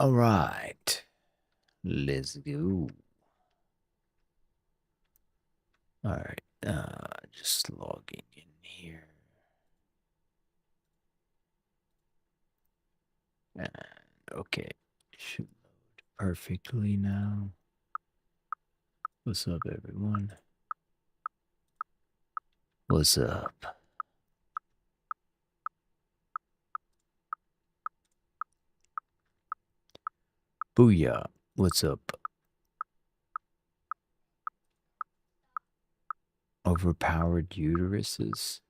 All right, let's go. All right, just logging in here. And okay, should load perfectly now. What's up, everyone? What's up? Booyah, what's up? Overpowered uteruses?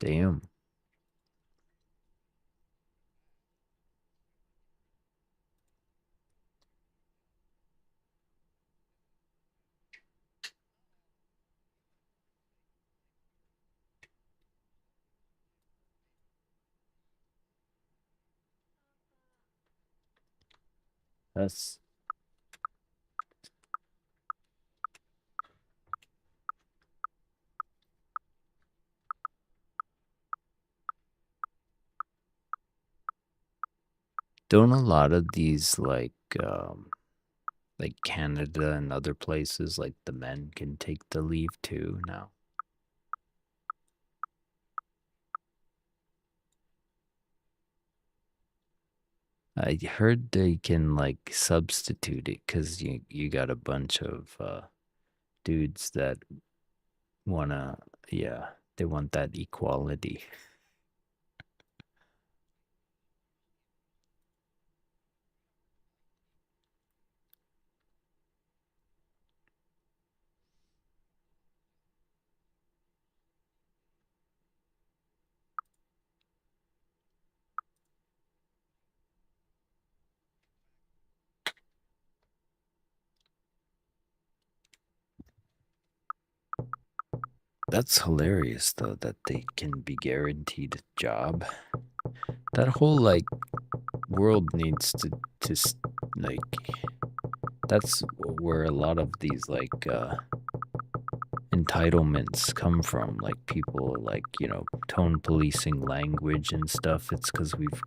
Damn. That's don't a lot of these like Canada and other places, like the men can take the leave too now. I heard they can like substitute it because you got a bunch of dudes that wanna, yeah, they want that equality. That's hilarious though that they can be guaranteed a job. That whole like world needs to like that's where a lot of these like entitlements come from, like people like, you know, tone policing language and stuff. It's because we've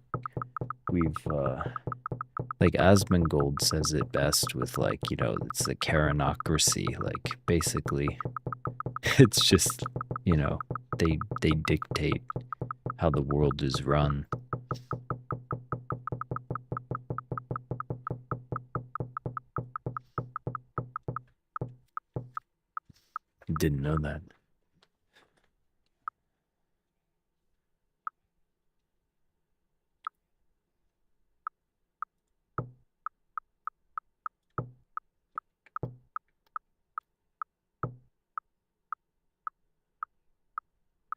like Asmongold says it best with like, you know, it's the Karenocracy. Like basically it's just, you know, they dictate how the world is run. Didn't know that.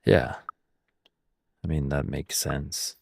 Yeah, I mean that makes sense.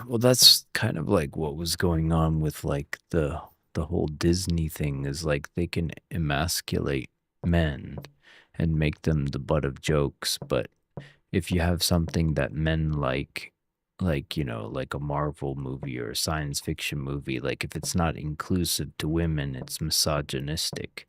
Well, that's kind of like what was going on with like the whole Disney thing is like they can emasculate men and make them the butt of jokes, but if you have something that men like, you know, like a Marvel movie or a science fiction movie, like if it's not inclusive to women, it's misogynistic.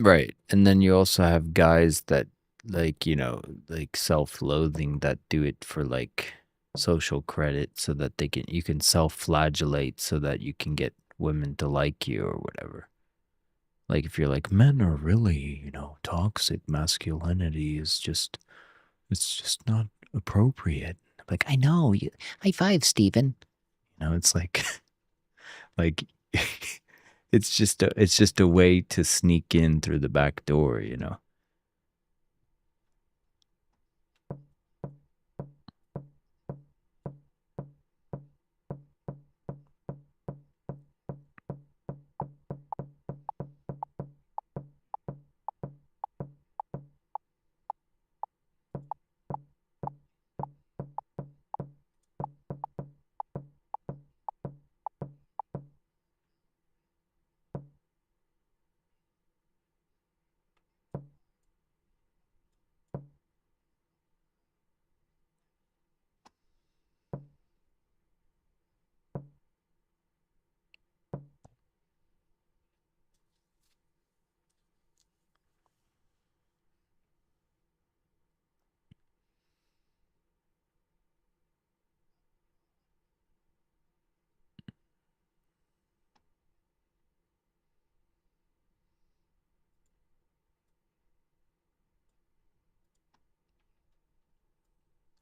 Right. And then you also have guys that like, you know, like self-loathing that do it for like social credit so that you can self-flagellate so that you can get women to like you or whatever. Like if you're like men are really, you know, toxic masculinity is just it's just not appropriate. Like I know, you high five, Steven. You know, it's like like it's just a way to sneak in through the back door, you know.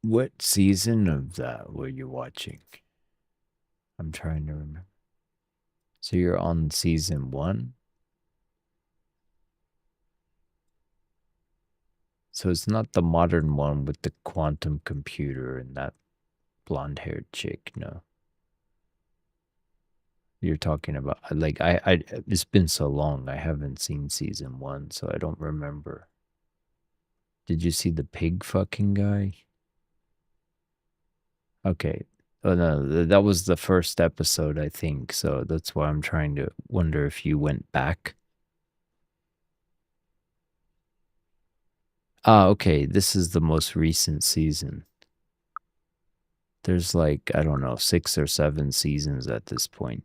What season of that were you watching? I'm trying to remember. So you're on season 1? So it's not the modern one with the quantum computer and that blonde-haired chick, no. You're talking about like I it's been so long I haven't seen season 1, so I don't remember. Did you see the pig fucking guy? Okay. Oh no, that was the first episode, I think. So that's why I'm trying to wonder if you went back. Ah, okay. This is the most recent season. There's like, I don't know, 6 or 7 seasons at this point.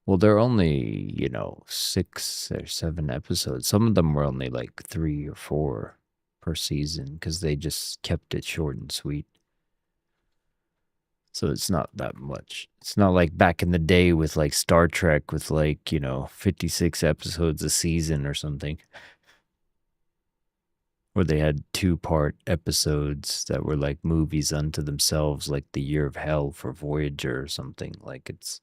Well, they're only, you know, 6 or 7 episodes. Some of them were only like 3 or 4 per season because they just kept it short and sweet. So it's not that much. It's not like back in the day with like Star Trek with like, you know, 56 episodes a season or something. Where they had 2-part episodes that were like movies unto themselves, like The Year of Hell for Voyager or something. Like it's,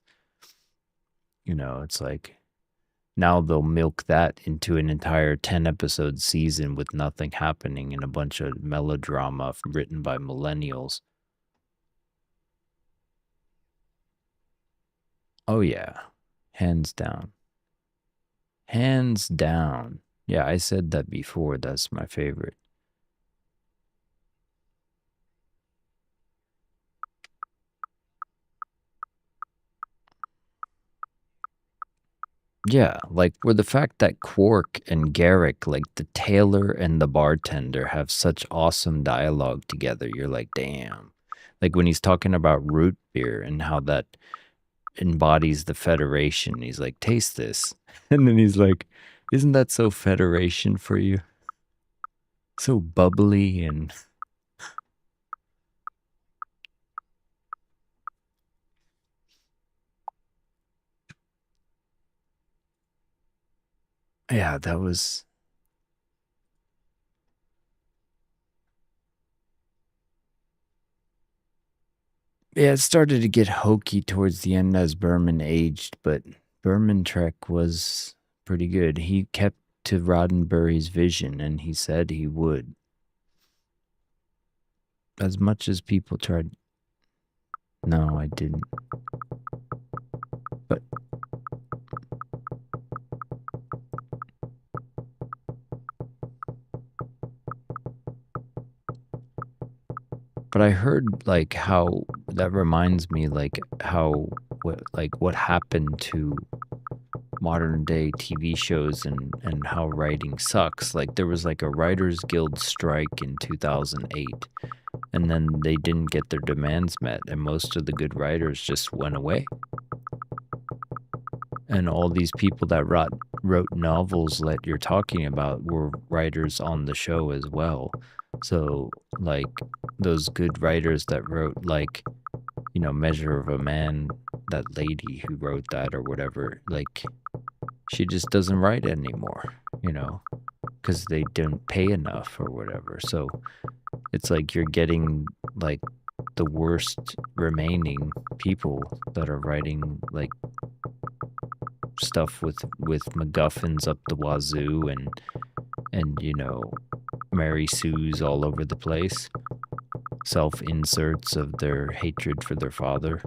you know, it's like now they'll milk that into an entire 10-episode season with nothing happening and a bunch of melodrama written by millennials. Oh, yeah. Hands down. Hands down. Yeah, I said that before. That's my favorite. Yeah, like where the fact that Quark and Garrick, like the tailor and the bartender, have such awesome dialogue together. You're like, damn. Like when he's talking about root beer and how that embodies the Federation. He's like, taste this. And then he's like, isn't that so Federation for you? So bubbly and yeah, that was yeah, it started to get hokey towards the end as Berman aged, but Berman Trek was pretty good. He kept to Roddenberry's vision and he said he would. As much as people tried. No, I didn't. But I heard like how that reminds me like how what happened to modern day TV shows and how writing sucks. Like there was like a Writers Guild strike in 2008 and then they didn't get their demands met and most of the good writers just went away. And all these people that wrote novels that you're talking about were writers on the show as well. So, like, those good writers that wrote, like, you know, Measure of a Man, that lady who wrote that or whatever, like, she just doesn't write anymore, you know, because they didn't pay enough or whatever. So it's like you're getting, like, the worst remaining people that are writing, like, stuff with MacGuffins up the wazoo and you know, Mary Sue's all over the place, self inserts of their hatred for their father.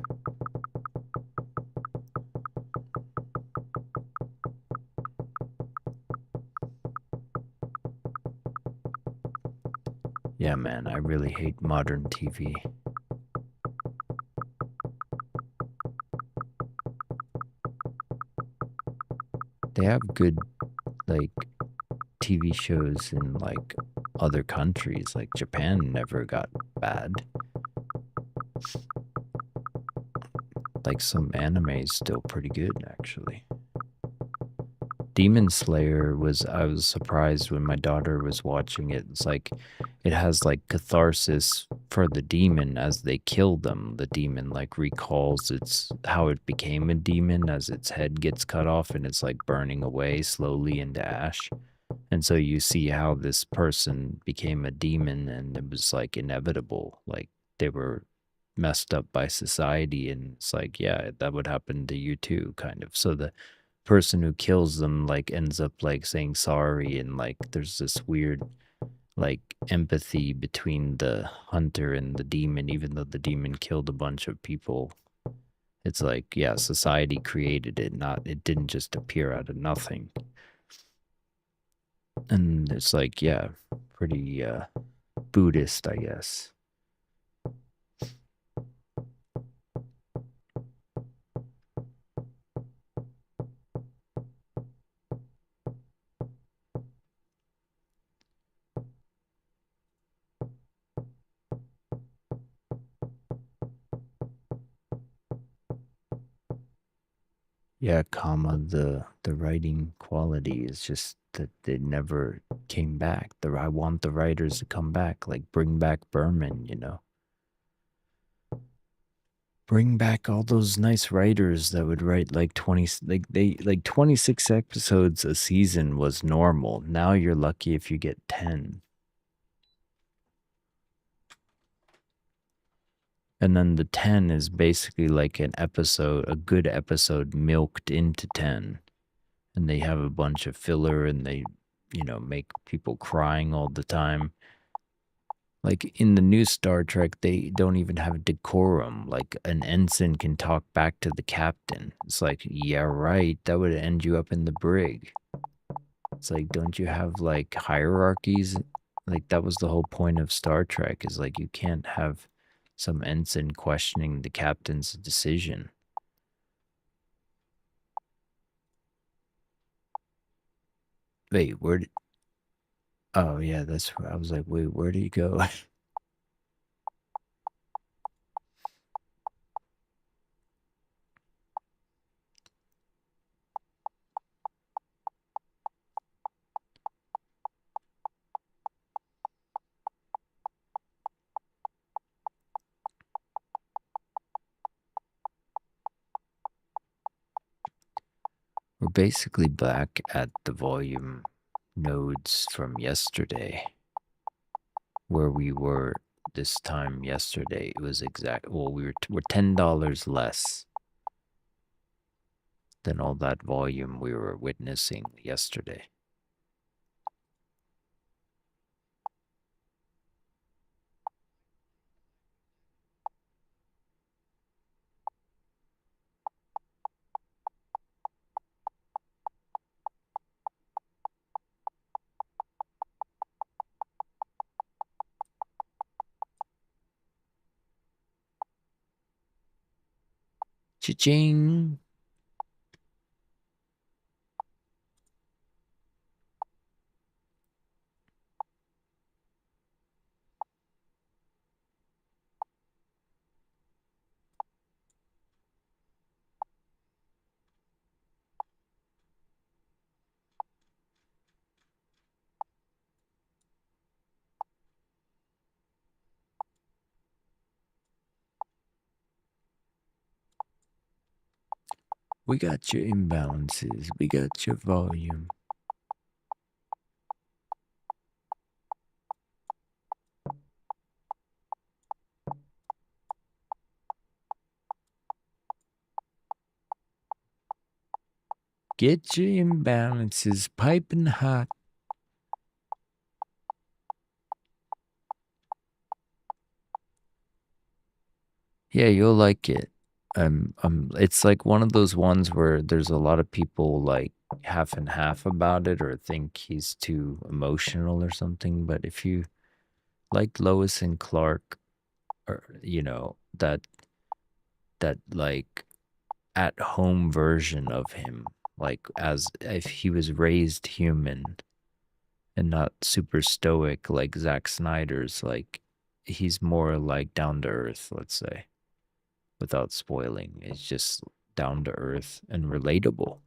Yeah, man, I really hate modern TV. They have good, like, TV shows in, like, other countries. Like, Japan never got bad. Like, some anime is still pretty good, actually. Demon Slayer I was surprised when my daughter was watching it. It's like, it has, like, catharsis for the demon as they kill them. The demon, like, recalls how it became a demon as its head gets cut off and it's, like, burning away slowly into ash. And so you see how this person became a demon and it was, like, inevitable. Like, they were messed up by society and it's like, yeah, that would happen to you too, kind of. So the person who kills them, like, ends up, like, saying sorry and, like, there's this weird, like, empathy between the hunter and the demon, even though the demon killed a bunch of people. It's like, yeah, society created it, not it didn't just appear out of nothing. And it's like, yeah, pretty Buddhist, I guess. Yeah, comma, the writing quality is just that they never came back. I want the writers to come back, like, bring back Berman, you know. Bring back all those nice writers that would write, like, 20, like 26 episodes a season was normal. Now you're lucky if you get 10. And then the 10 is basically like a good episode milked into 10. And they have a bunch of filler and they, you know, make people crying all the time. Like, in the new Star Trek, they don't even have decorum. Like, an ensign can talk back to the captain. It's like, yeah, right, that would end you up in the brig. It's like, don't you have, like, hierarchies? Like, that was the whole point of Star Trek, is like, you can't have some ensign questioning the captain's decision. Wait, oh yeah, I was like, wait, where did he go? We're basically back at the volume nodes from yesterday, where we were this time yesterday. It was well, we're $10 less than all that volume we were witnessing yesterday. Cha-ching! We got your imbalances. We got your volume. Get your imbalances piping hot. Yeah, you'll like it. It's like one of those ones where there's a lot of people like half and half about it or think he's too emotional or something. But if you like Lois and Clark, or that like at home version of him, like as if he was raised human and not super stoic like Zack Snyder's, like he's more like down to earth, let's say, without spoiling. It's just down to earth and relatable.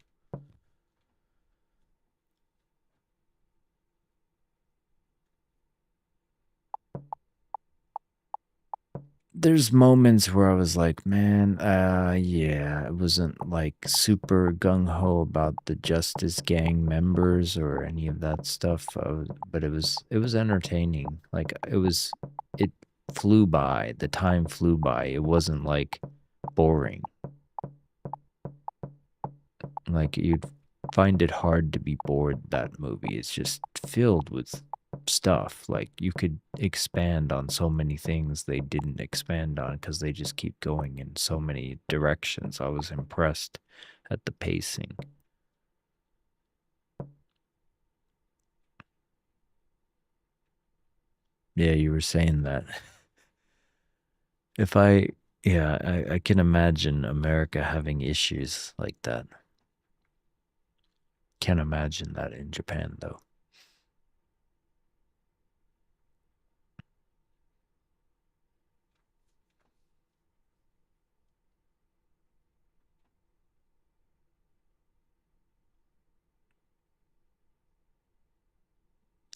There's moments where I was like, man, yeah, it wasn't like super gung ho about the Justice Gang members or any of that stuff, but it was entertaining. Like it flew by. The time flew by. It wasn't like boring. Like you'd find it hard to be bored. That movie is just filled with stuff. Like you could expand on so many things they didn't expand on because they just keep going in so many directions. I was impressed at the pacing. Yeah, you were saying that. If I, yeah, I can imagine America having issues like that. Can't imagine that in Japan though.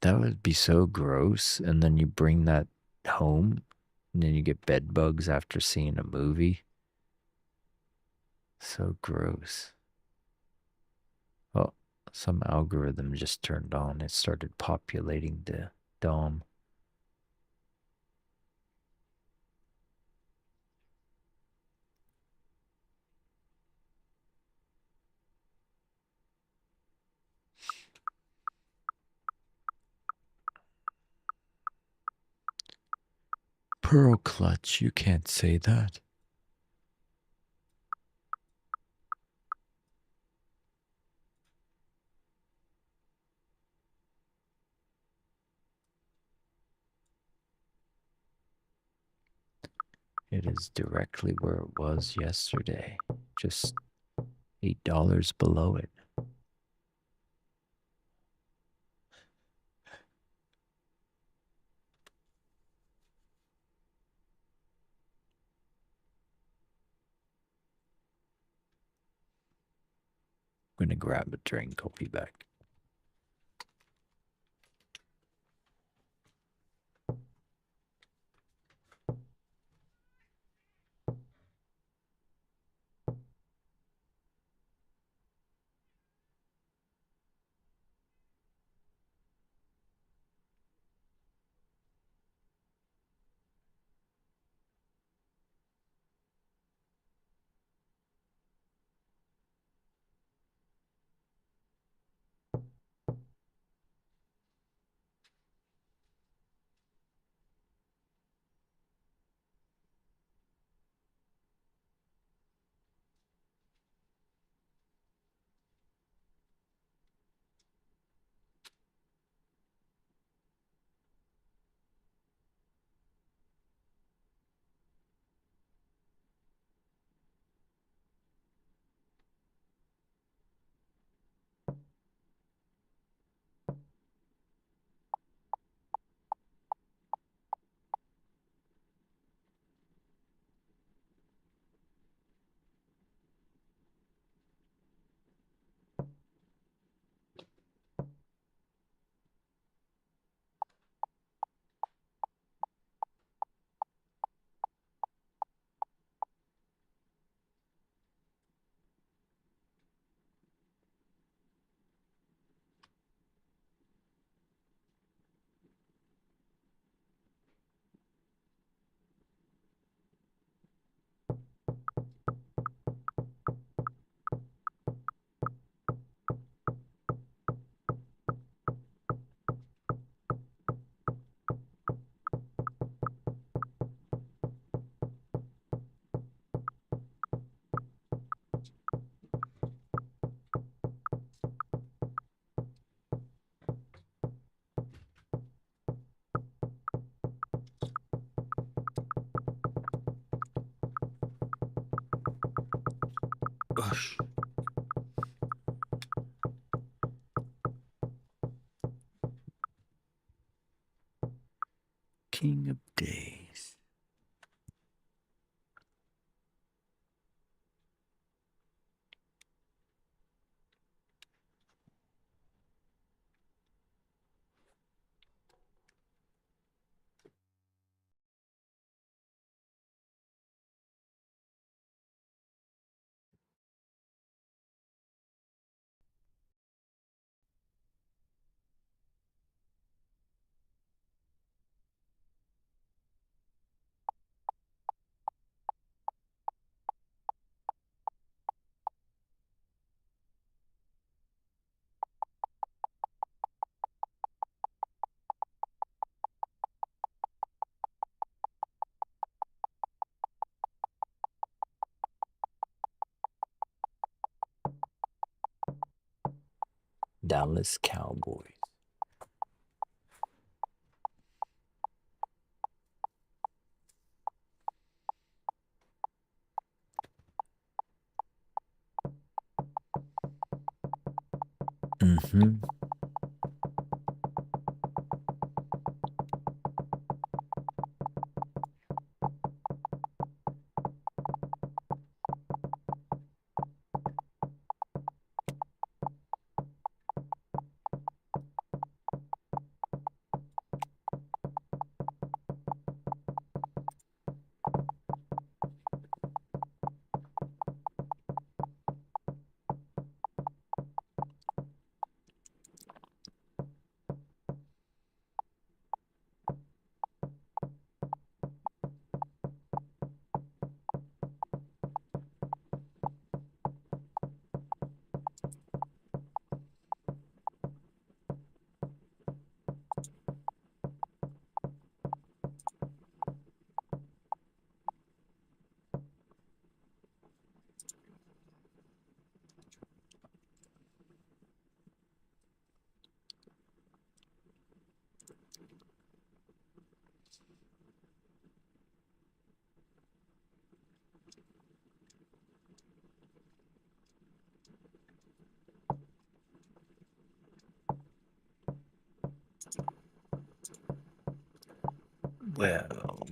That would be so gross. And then you bring that home and then you get bed bugs after seeing a movie. So gross. Oh, some algorithm just turned on. It started populating the DOM. Pearl clutch, you can't say that. It is directly where it was yesterday, just $8 below it. I'm gonna grab a drink. I'll be back. Ush. King of Days. Dallas Cowboys. Mm-hmm.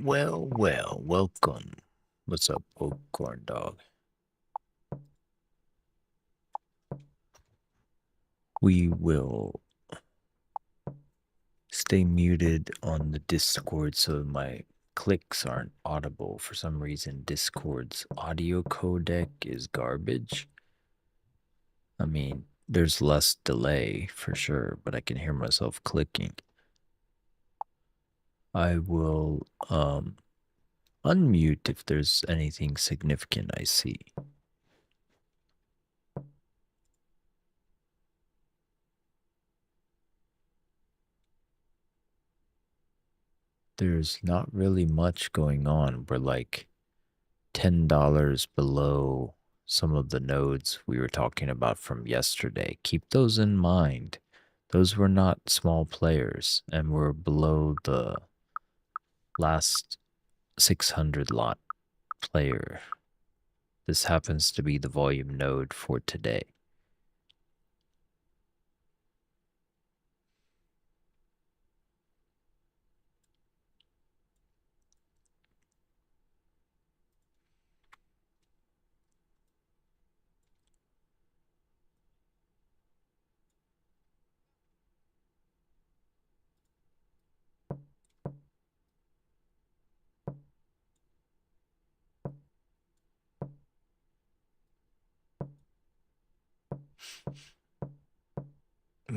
Well, welcome. What's up, popcorn dog? We will stay muted on the Discord so my clicks aren't audible. For some reason, Discord's audio codec is garbage. I mean, there's less delay for sure, but I can hear myself clicking. I will unmute if there's anything significant I see. There's not really much going on. We're like $10 below some of the nodes we were talking about from yesterday. Keep those in mind. Those were not small players, and we're below the last 600 lot player. This happens to be the volume node for today.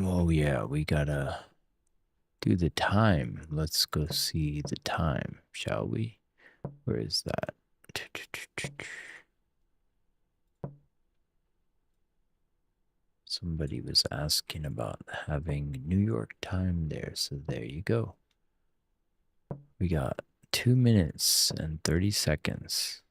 Oh yeah, we gotta do the time. Let's go see the time, shall we? Where is that? Somebody was asking about having New York time there, so there you go. We got 2 minutes and 30 seconds.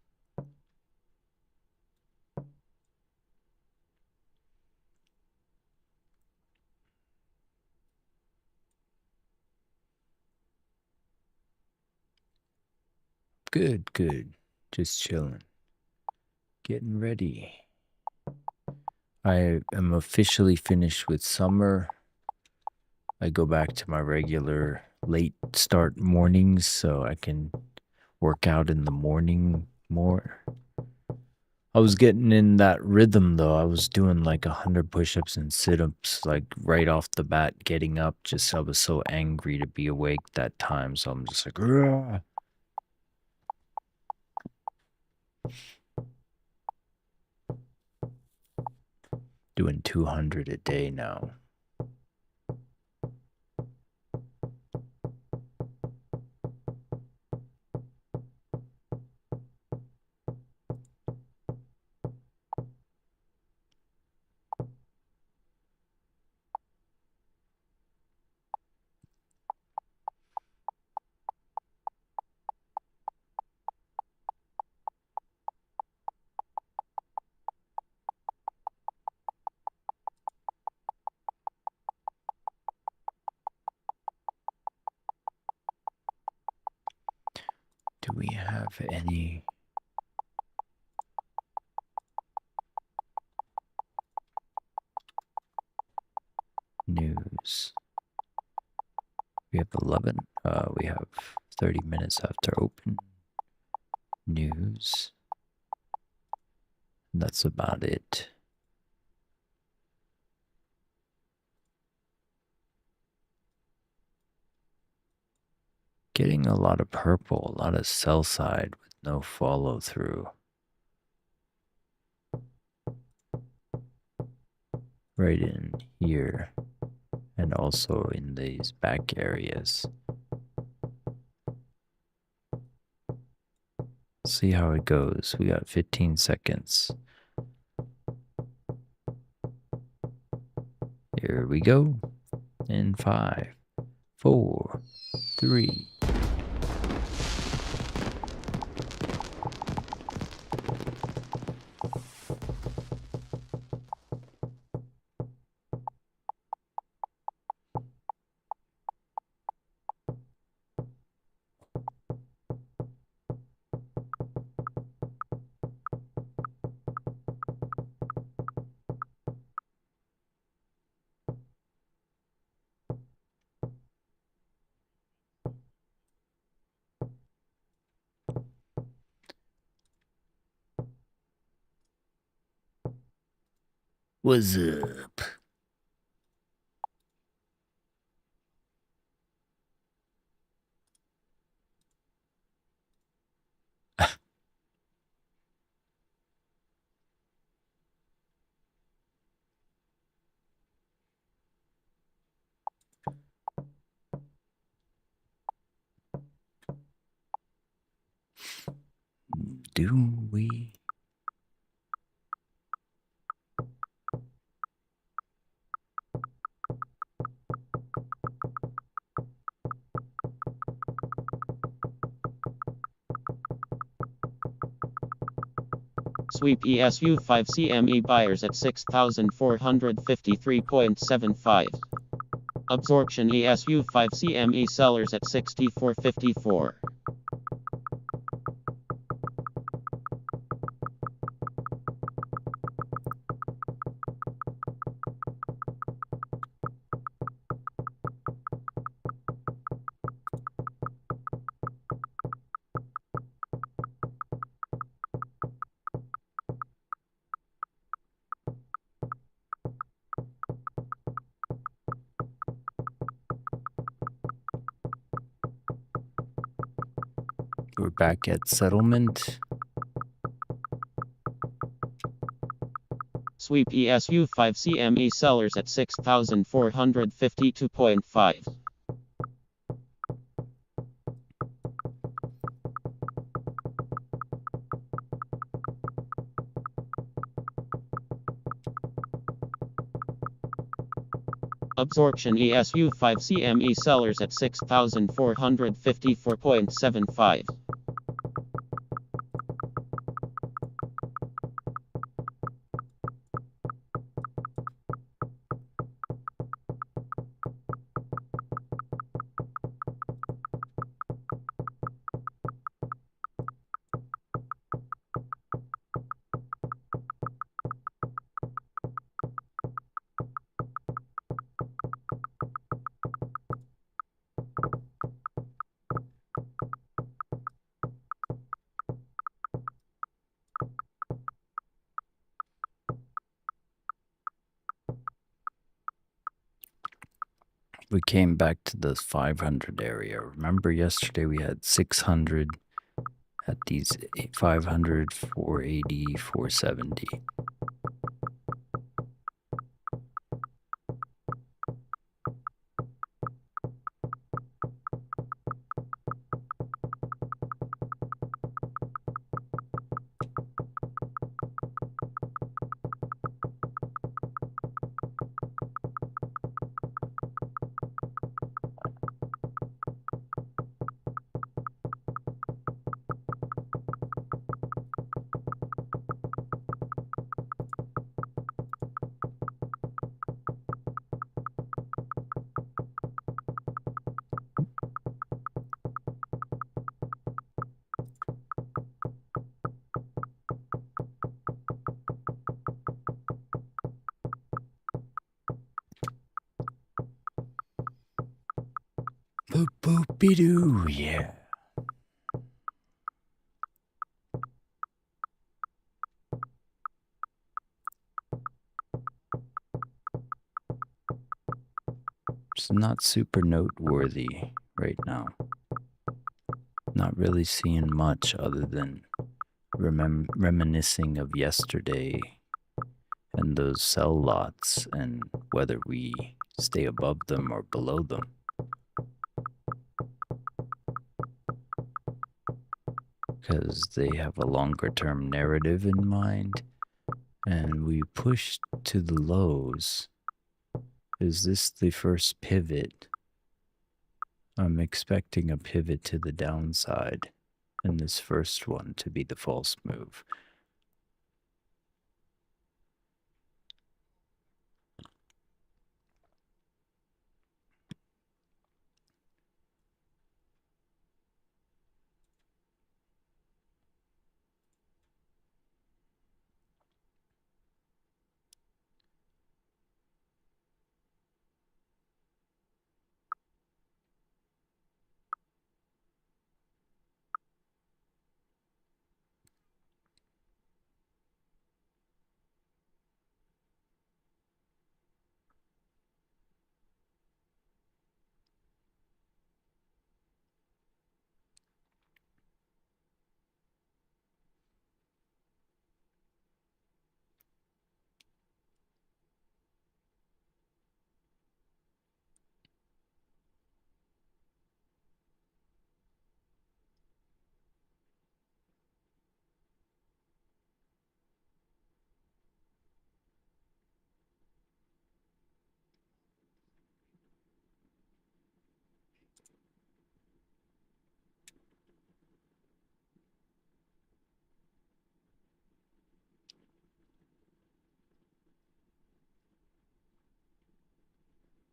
Good. Just chilling. Getting ready. I am officially finished with summer. I go back to my regular late start mornings so I can work out in the morning more. I was getting in that rhythm though. I was doing like 100 push-ups and sit-ups like right off the bat, getting up. Just I was so angry to be awake that time, so I'm just like, "Grr." Doing 200 a day now. Do we have any news? We have 11. We have 30 minutes after open. News. That's about it. Getting a lot of purple, a lot of sell side with no follow through. Right in here and also in these back areas. See how it goes. We got 15 seconds. Here we go. In 5, 4, 3. What's up? Do we? Sweep ESU 5 CME buyers at 6,453.75. Absorption ESU 5 CME sellers at 64.54. We're back at settlement. Sweep ESU 5 CME sellers at 6,452.5. Absorption ESU 5 CME sellers at 6,454.75. we came back to the 500 area. Remember yesterday we had 600 at these 500, 480, 470. Boop boop be doo, yeah. It's not super noteworthy right now. Not really seeing much other than reminiscing of yesterday and those sell lots and whether we stay above them or below them. Because they have a longer term narrative in mind, and we pushed to the lows. Is this the first pivot? I'm expecting a pivot to the downside, and this first one to be the false move.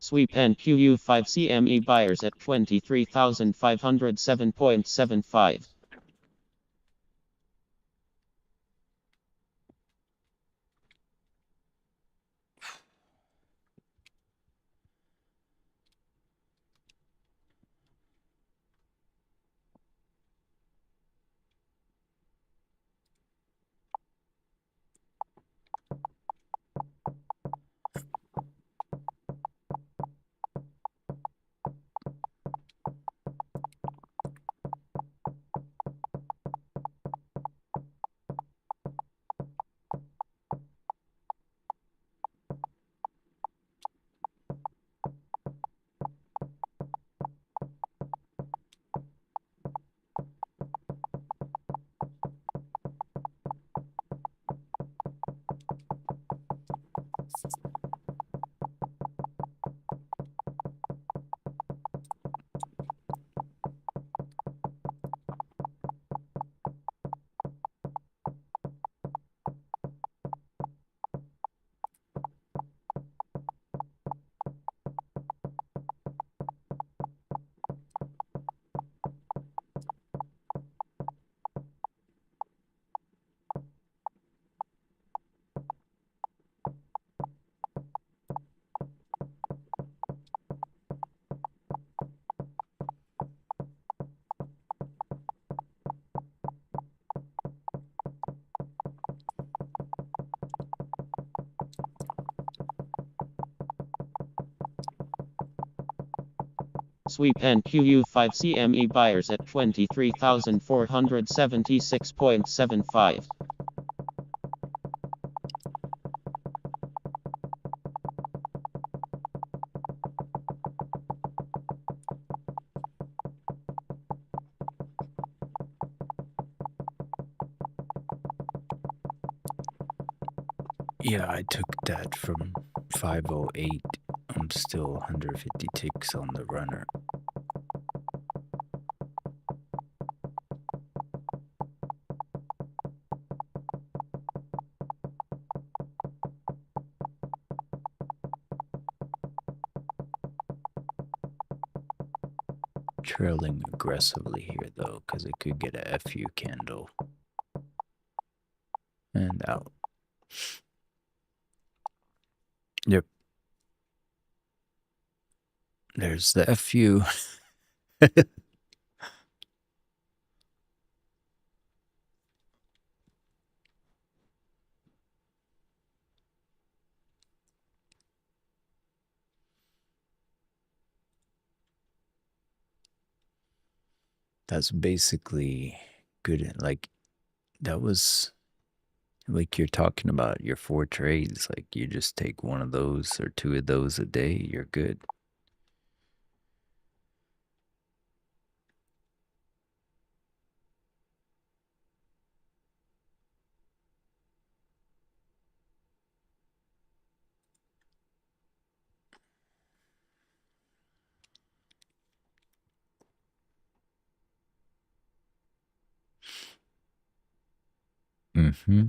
Sweep and QU5 CME buyers at 23,507.75. Sweep and QU5 CME buyers at 23,476.75. Yeah, I took that from 508. I'm still 150 ticks on the runner. Trailing aggressively here though, because it could get a FU candle. And out. Yep. There's the FU. That's basically good. Like, that was like you're talking about your 4 trades. Like, you just take one of those or 2 of those a day, you're good. Mm-hmm.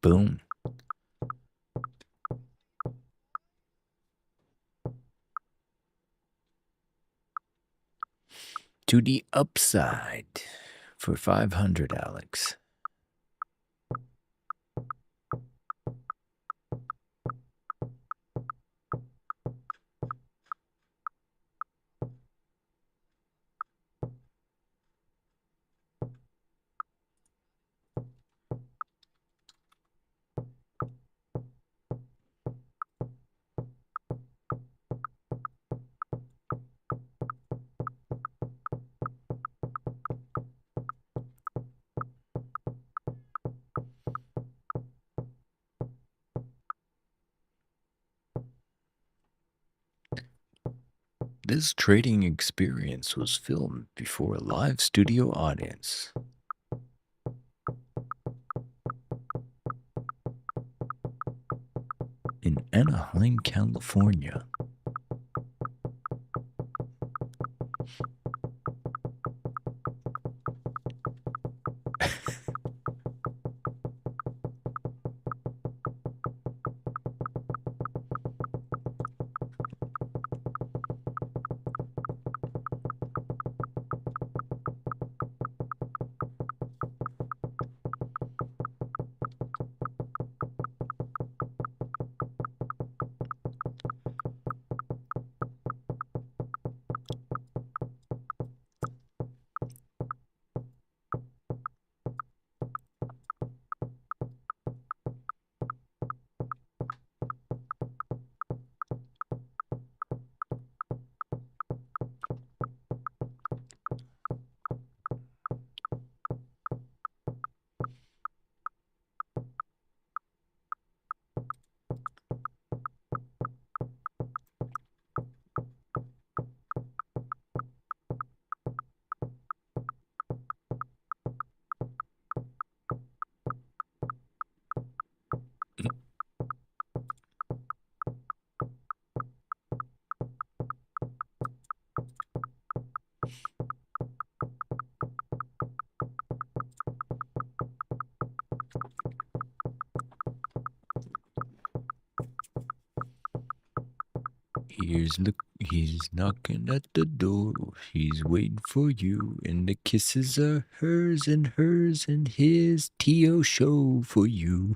Boom. To the upside for 500, Alex. This trading experience was filmed before a live studio audience in Anaheim, California. He's knocking at the door. He's waiting for you, and the kisses are hers, and his T.O. show for you.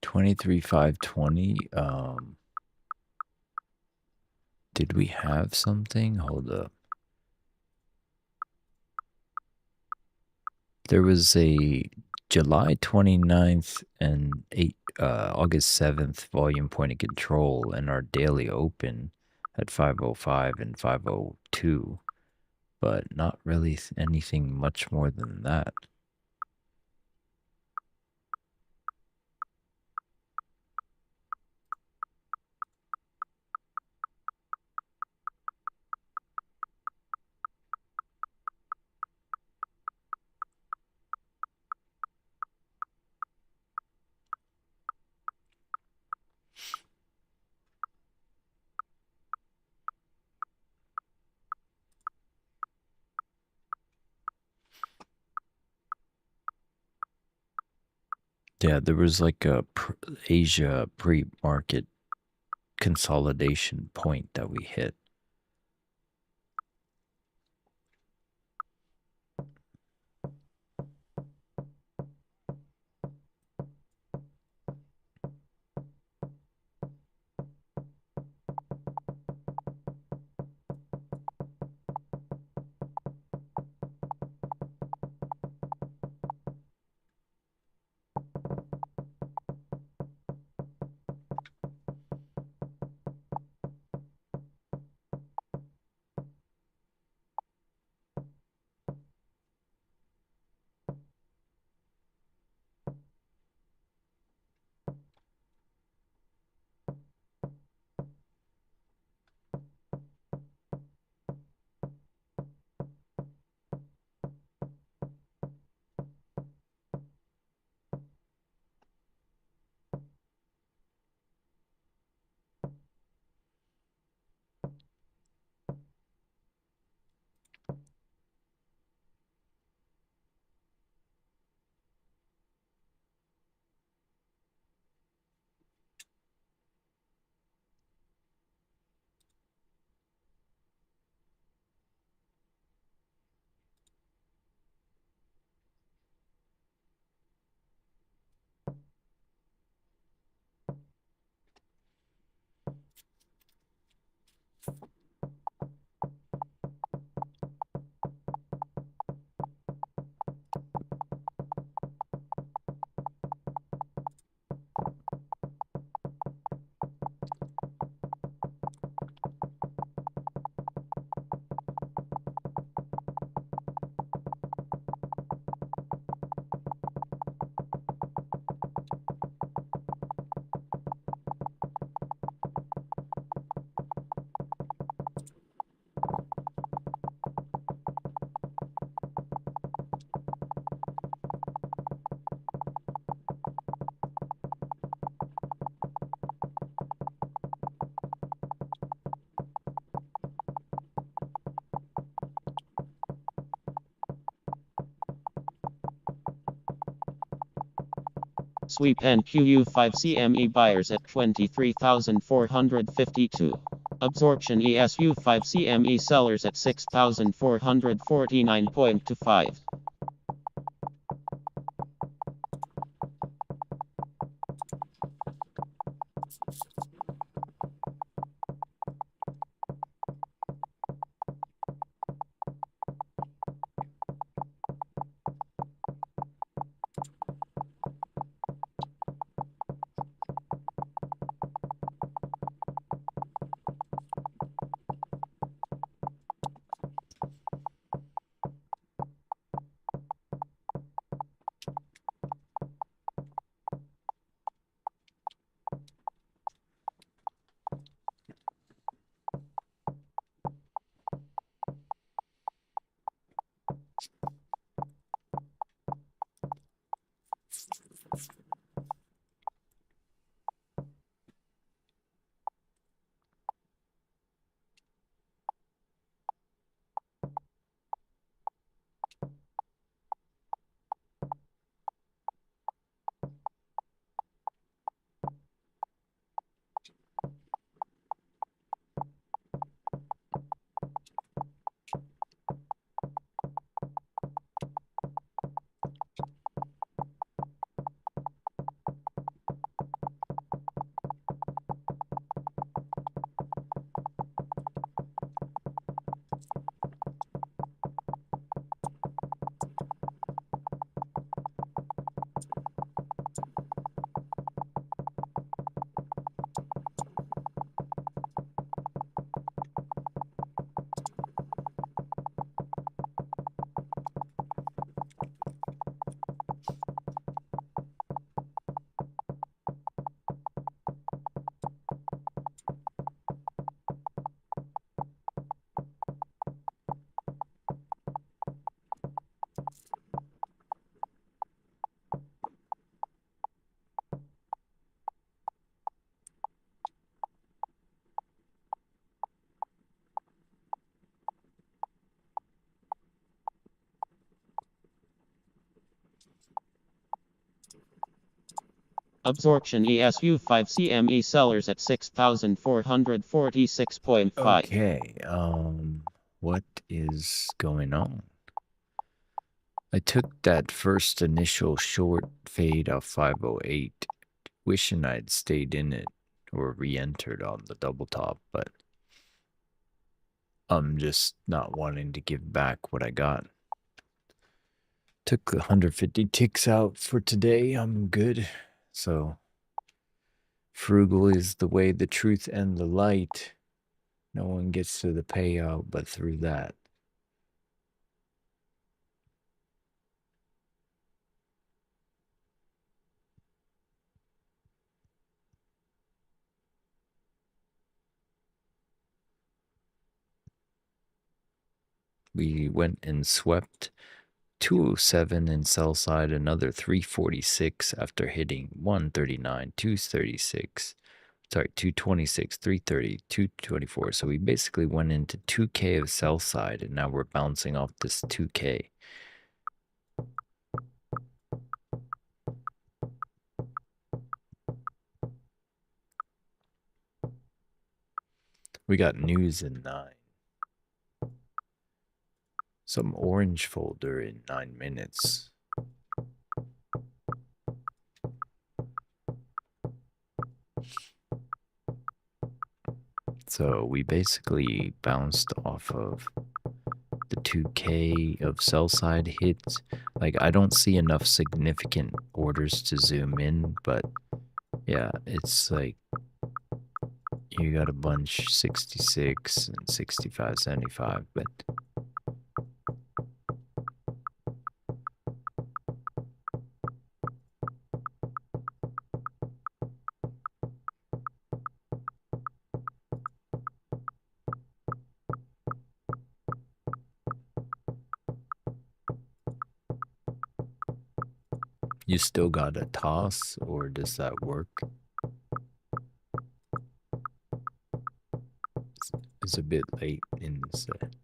$23,520. Did we have something? Hold up. There was a July 29th and August 7th volume point of control in our daily open at 505 and 502, but not really anything much more than that. Yeah, there was like a Asia pre-market consolidation point that we hit. Sweep and QU5 CME buyers at 23,452. Absorption ESU5 CME sellers at 6,449.25. Absorption ESU5 CME sellers at 6,446.5. Okay, what is going on? I took that first initial short fade off 508, wishing I'd stayed in it or re-entered on the double top, but I'm just not wanting to give back what I got. Took the 150 ticks out for today. I'm good. So frugal is the way, the truth, and the light. No one gets to the payout but through that. We went and swept 207 in sell side, another 346 after hitting 139, 236, sorry, 226, 330, 224. So we basically went into 2K of sell side, and now we're bouncing off this 2K. We got news in 9. Some orange folder in 9 minutes. So we basically bounced off of the 2K of sell side hits. Like, I don't see enough significant orders to zoom in, but yeah, it's like you got a bunch 66 and 65, 75, but you still got a toss, or does that work? It's a bit late in the set.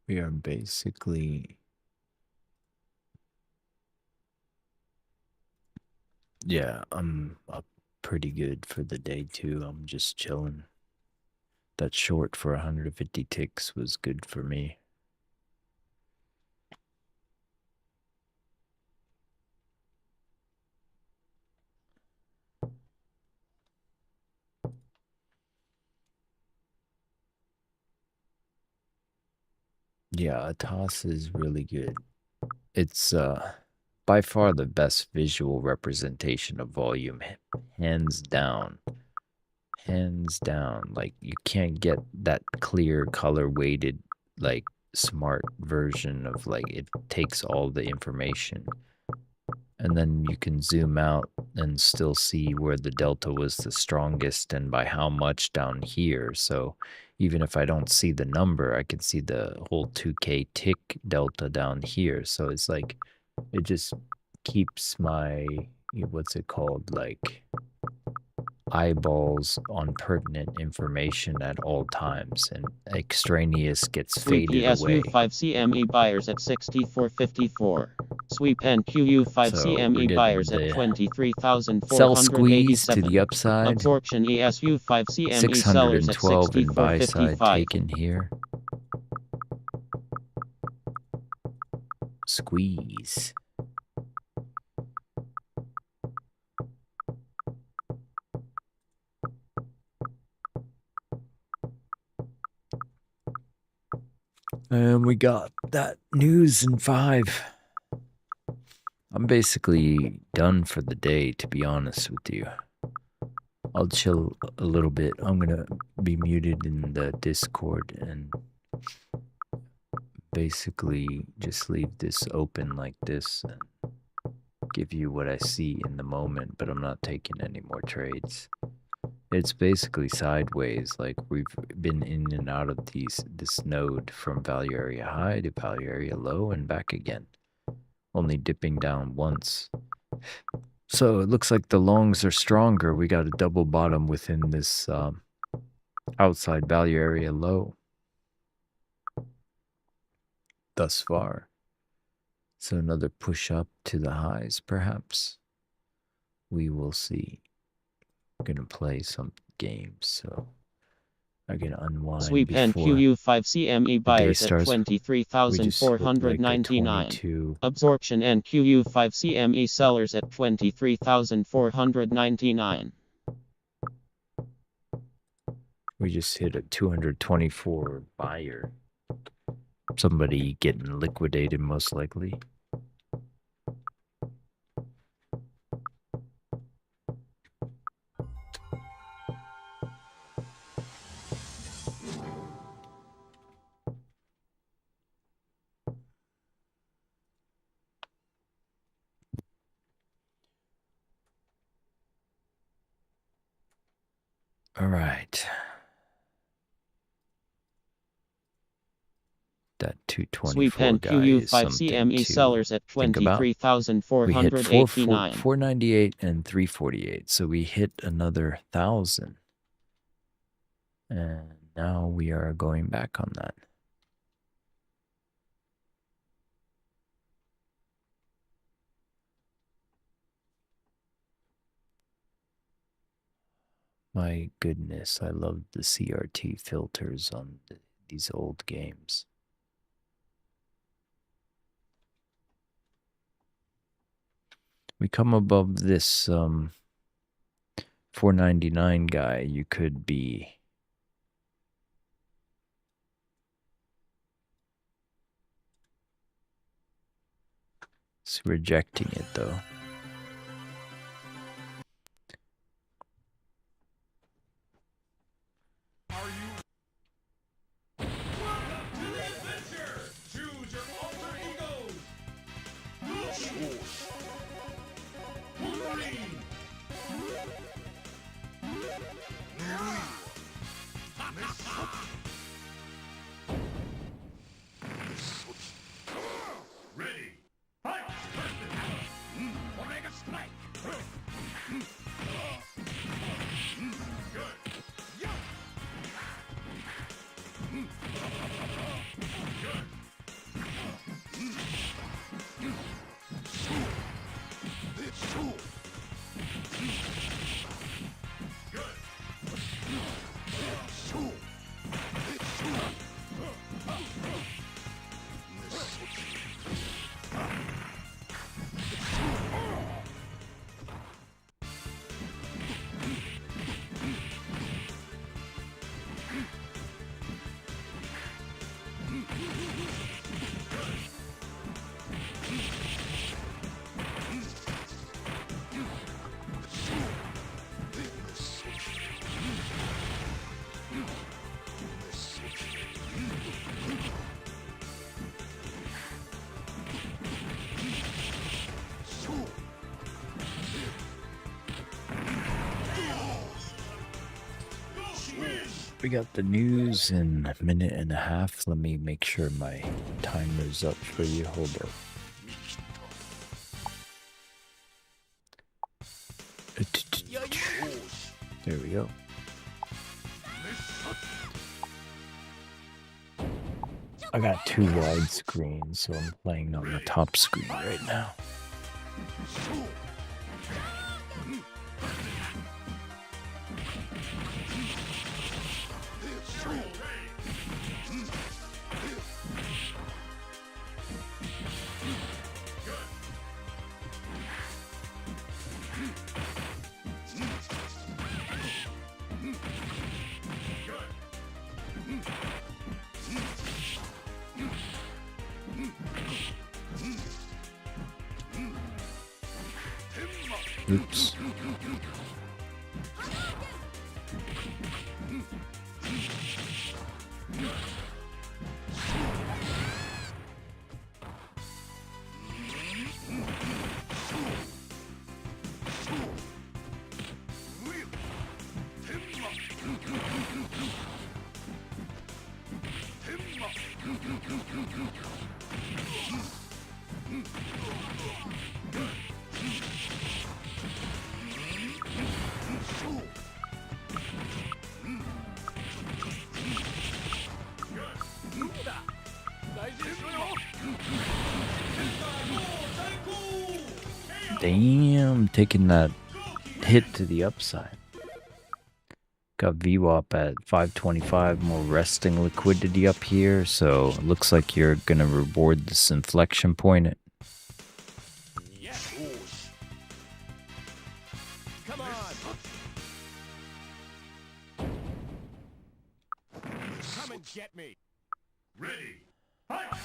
We are basically, yeah, I'm up pretty good for the day too. I'm just chilling. That short for 150 ticks was good for me. Yeah, a toss is really good. It's by far the best visual representation of volume, hands down. Hands down. Like, you can't get that clear color weighted, like, smart version of, like, it takes all the information, and then you can zoom out and still see where the delta was the strongest and by how much down here. So even if I don't see the number, I can see the whole 2K tick delta down here. So it's like, it just keeps my, what's it called, like, eyeballs on pertinent information at all times, and extraneous gets Sweep faded away. ESU5 CME buyers at 64.54. Sweep NQU5 So we're CME getting buyers at the sell squeeze to 23,487. the upside. Absorption ESU5 CME sellers at 612 in buy side 64.55. taken here. Squeeze. And we got that news in 5. I'm basically done for the day, to be honest with you. I'll chill a little bit. I'm gonna be muted in the Discord and basically just leave this open like this and give you what I see in the moment, but I'm not taking any more trades. It's basically sideways. Like we've been in and out of this node from value area high to value area low and back again, only dipping down once. So it looks like the longs are stronger. We got a double bottom within this outside value area low thus far. So another push up to the highs, perhaps. We will see. I'm going to play some games, so I'm going to unwind Sweep and before QU5 CME the day buyers at starts. We just hit like a 23,499. 22. Absorption and QU5 CME sellers at 23,499. We just hit a 224 buyer. Somebody getting liquidated, most likely. All right. That 224 and guy QU5 is something CME to sellers at think about. We hit 23,489. 498 and 348, so we hit another 1,000. And now we are going back on that. My goodness, I love the CRT filters on these old games. We come above this 499 guy, you could be rejecting it though. We got the news in a minute and a half. Let me make sure my timer's up for you. Hold up. There we go. I got two wide screens, so I'm playing on the top screen right now. Oops. Damn, taking that hit to the upside. Got VWAP at 525, more resting liquidity up here, so it looks like you're gonna reward this inflection point. Yes. Come on. Come and get me. Ready. Fight.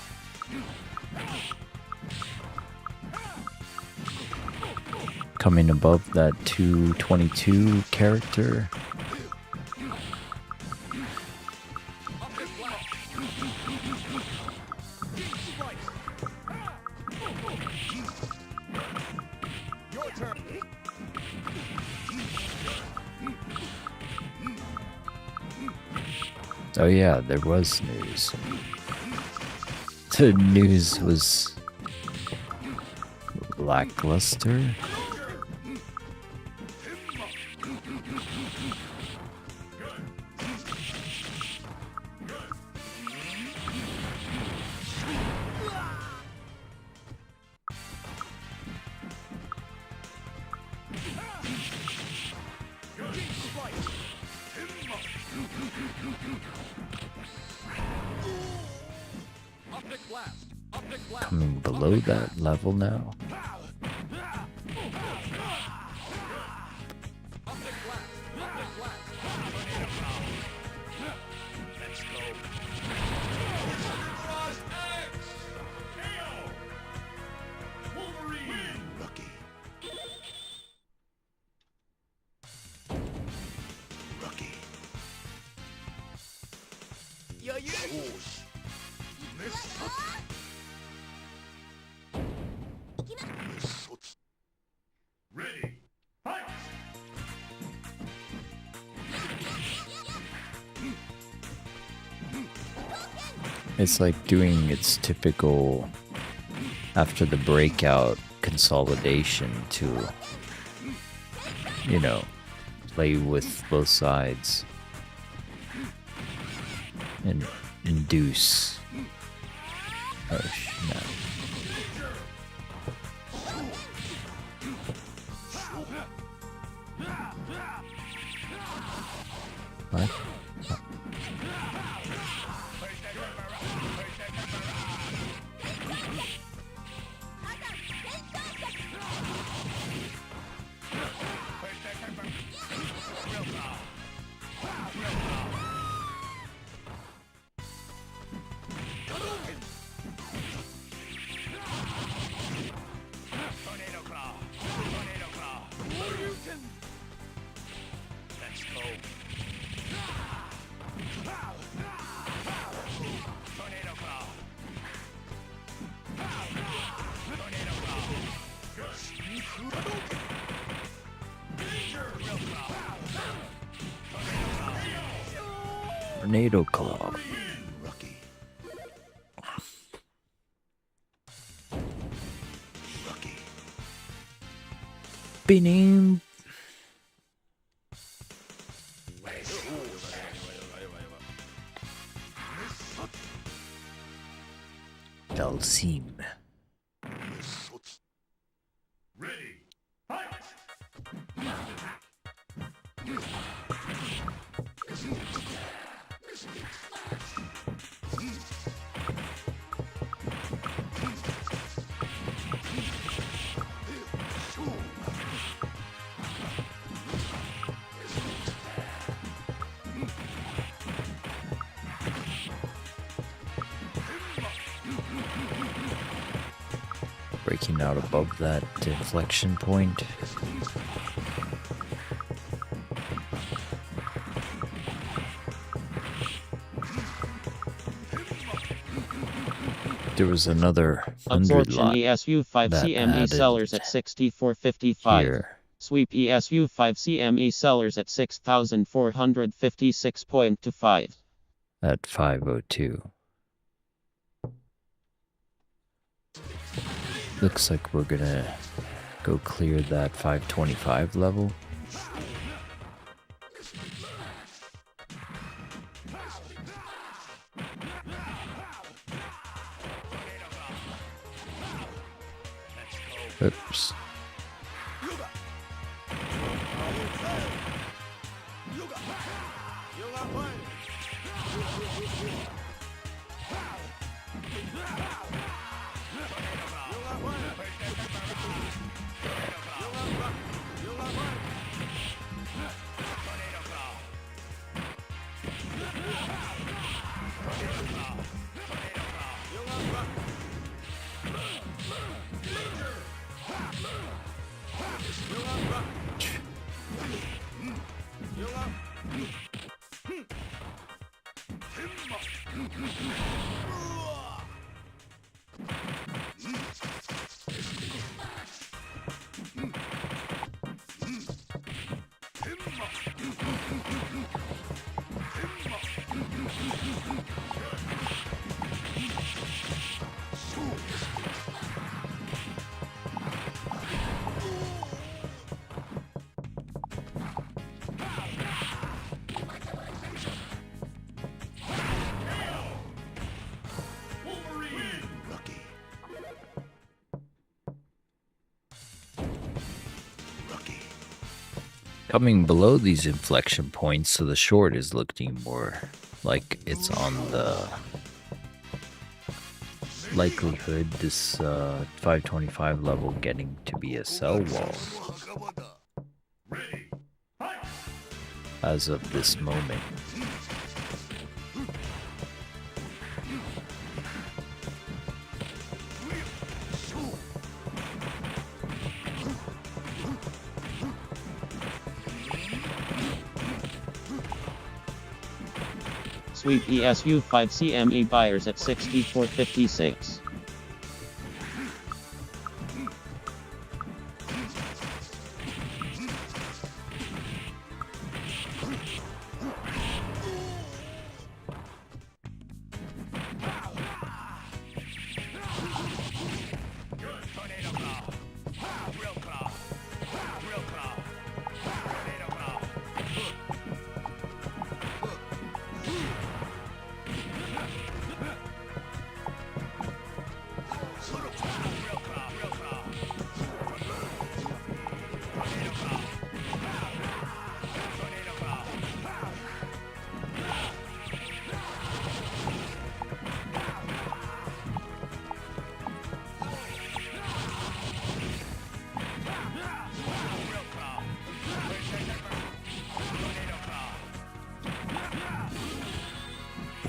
Coming above that 222 character. Your turn. Oh yeah, there was news. The news was lackluster. Coming below that level now. Ready. Fight. It's like doing its typical after the breakout consolidation to, you know, play with both sides and induce. Oh snap. What? Tornado Claw. Bing. Dalsim. Ready. Fight. Breaking out above that inflection point. There was another 100 Absorption lot ESU5 that CME added sellers at 64.55. here Sweep ESU5 CME sellers at 6,456.25. at 502. Looks like we're gonna go clear that 525 level. Oops. Coming below these inflection points, so the short is looking more like it's on the likelihood, this 525 level getting to be a sell wall as of this moment. Sweep ESU 5 CME buyers at 64.56.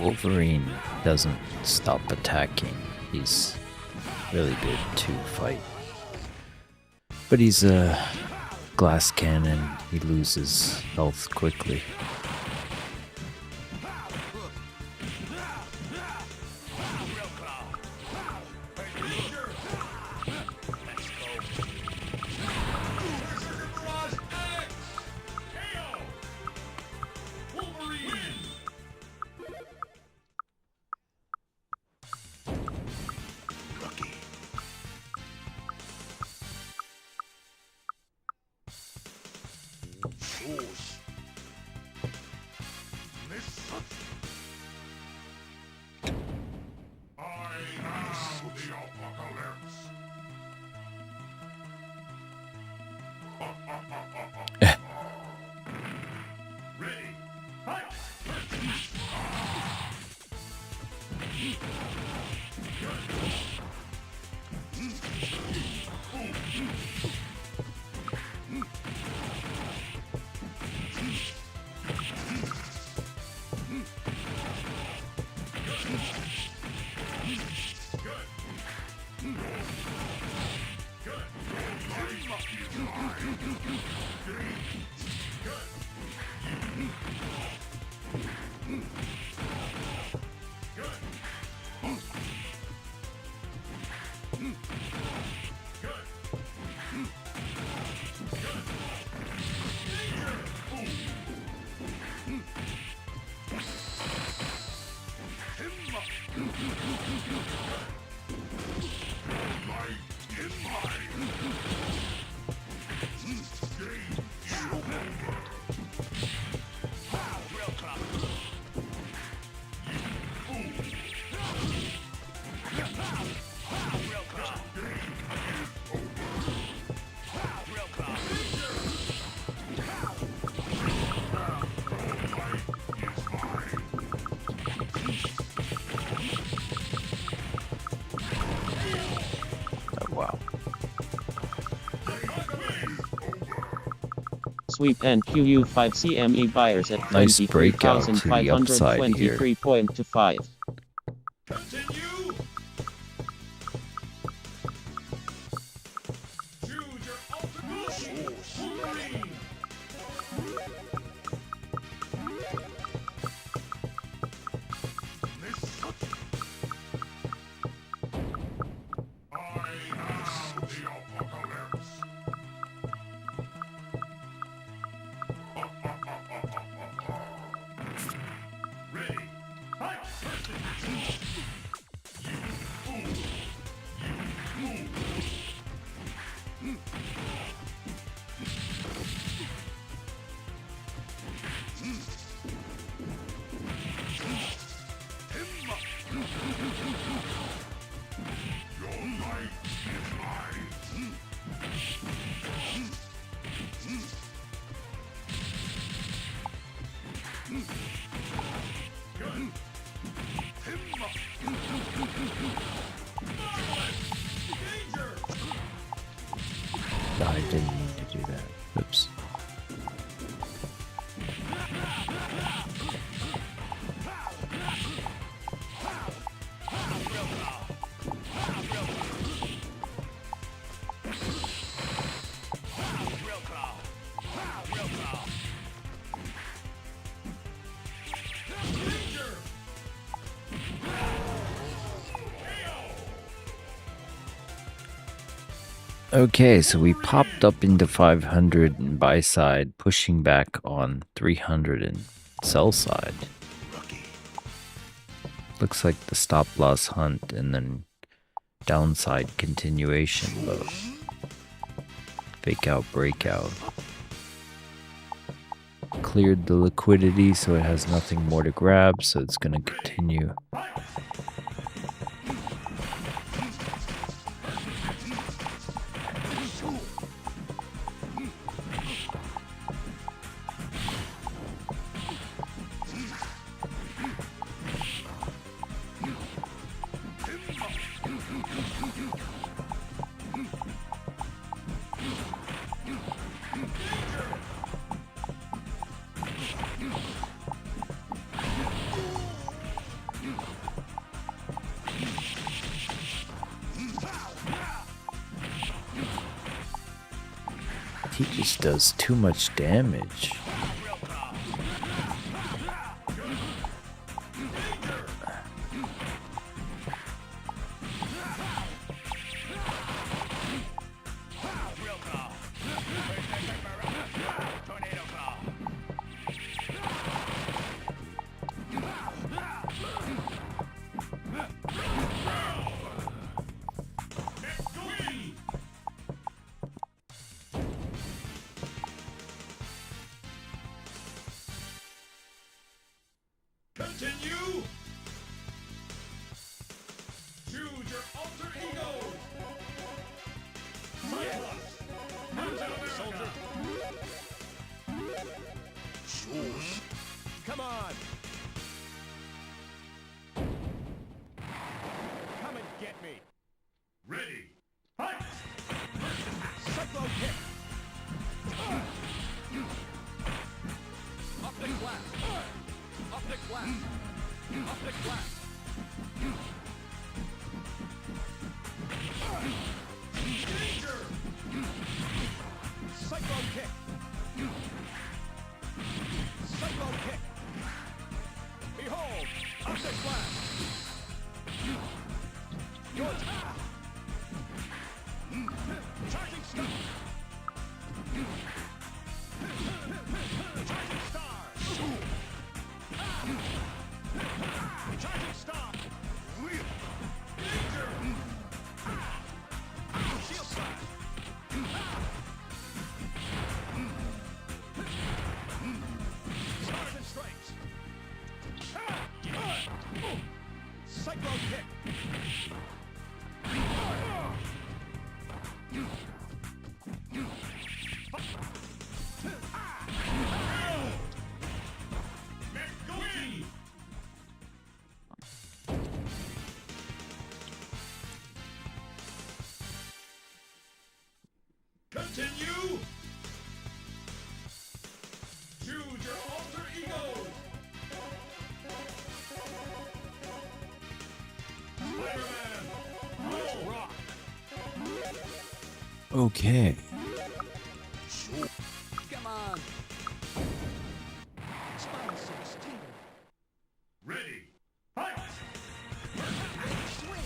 Wolverine doesn't stop attacking. He's really good to fight. But he's a glass cannon. He loses health quickly. sweep and QU5 CME buyers at Nice breakout to the upside here. 23,523.25. Continue. Choose your ultimate. Ready. I am the apocalypse. Ready. Fight. Your life is mine. Good. Danger. I didn't mean to do that. Oops. Okay, so we popped up into 500 and buy side, pushing back on 300 and sell side. Looks like the stop loss hunt and then downside continuation, but fake out breakout. Cleared the liquidity, so it has nothing more to grab, so it's going to continue. He just does too much damage. Continue. Choose your alter ego. Soldier. Come on. Come and get me. Ready. Fight. Cyclone kick. Optic blast. Optic blast. Optic blast. Danger. Cyclone kick. Cyclone kick. Behold, optic blast. Your attack. Charging star. Charging star. Charging star. Danger. Shield slash. Stars and strikes. Okay. Come on. Spine 16. Ready. Fight! Swing.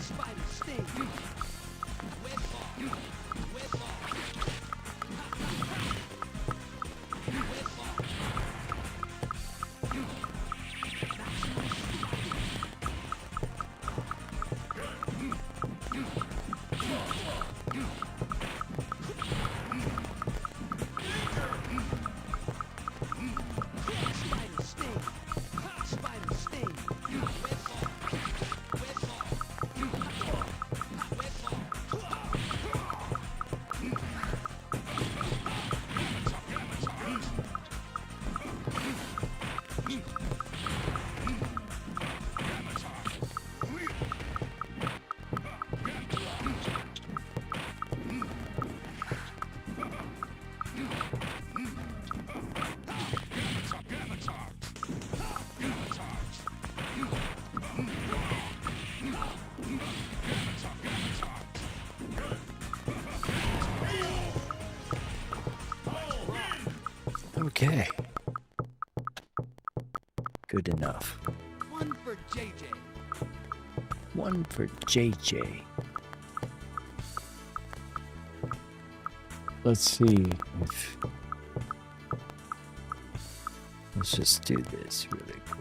Spider sting. Web ball. Web ball. Web ball. Spider sting. Spider sting. Web ball. Web ball. Web ball. Okay. Good enough. One for JJ. One for JJ. Let's see if... Let's just do this really quick.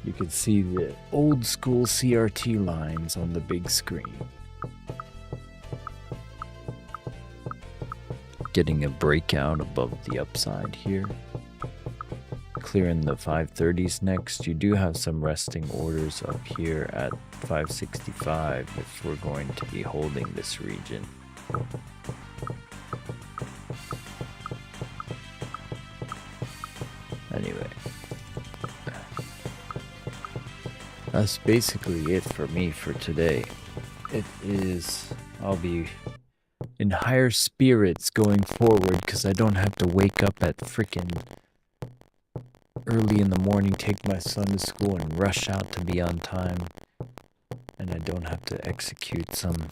You can see the old school CRT lines on the big screen. Getting a breakout above the upside here. Clearing the 530s next. You do have some resting orders up here at 565 if we're going to be holding this region. Anyway. That's basically it for me for today. It is... I'll be in higher spirits going forward because I don't have to wake up at frickin' early in the morning, take my son to school and rush out to be on time. And I don't have to execute some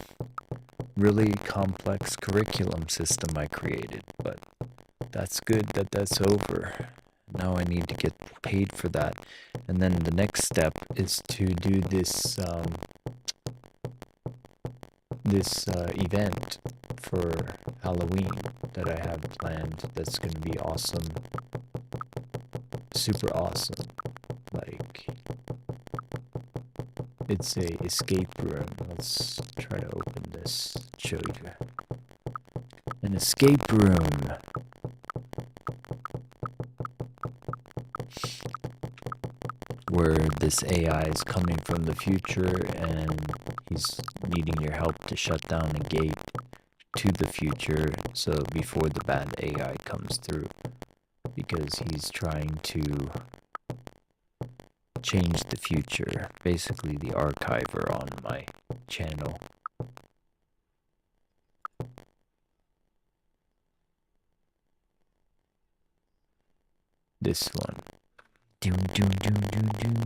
really complex curriculum system I created. But that's good that that's over. Now I need to get paid for that. And then the next step is to do this event for Halloween that I have planned. That's going to be awesome. Super awesome. Like, it's a escape room. Let's try to open this, show you. An escape room. Where this AI is coming from the future and he's needing your help to shut down a gate to the future, so before the bad AI comes through, because he's trying to change the future, basically the archiver on my channel. This one. Doom, doom, doom, doom, doom.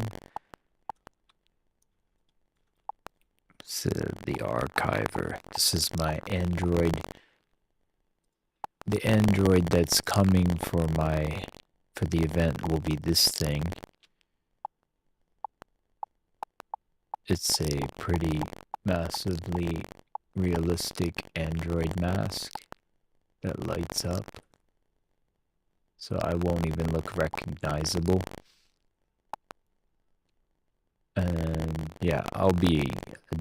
So the archiver. This is my Android. The Android that's coming for the event will be this thing. It's a pretty massively realistic Android mask that lights up. So I won't even look recognizable. And yeah, I'll be a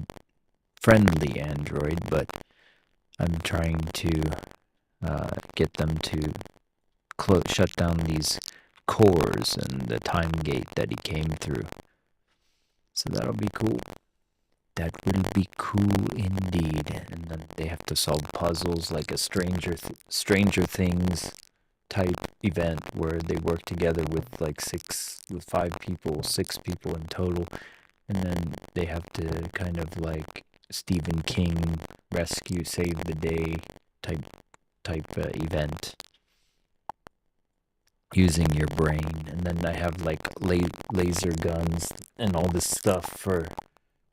friendly Android, but I'm trying to get them to shut down these cores and the time gate that he came through. So that'll be cool. That will be cool indeed. And then they have to solve puzzles like a Stranger Things type event where they work together with like 6 people in total, and then they have to kind of like Stephen King rescue save the day type event using your brain. And then I have like laser guns and all this stuff for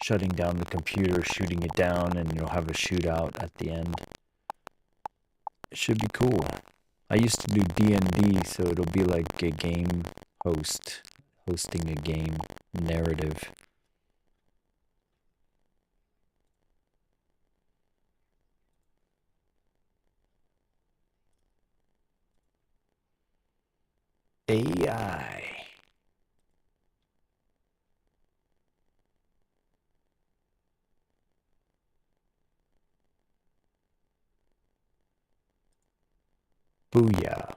shutting down the computer, shooting it down, and you'll have a shootout at the end. It should be cool. I used to do D&D, so it'll be like a game hosting a game narrative. AI. Booyah.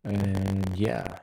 And yeah.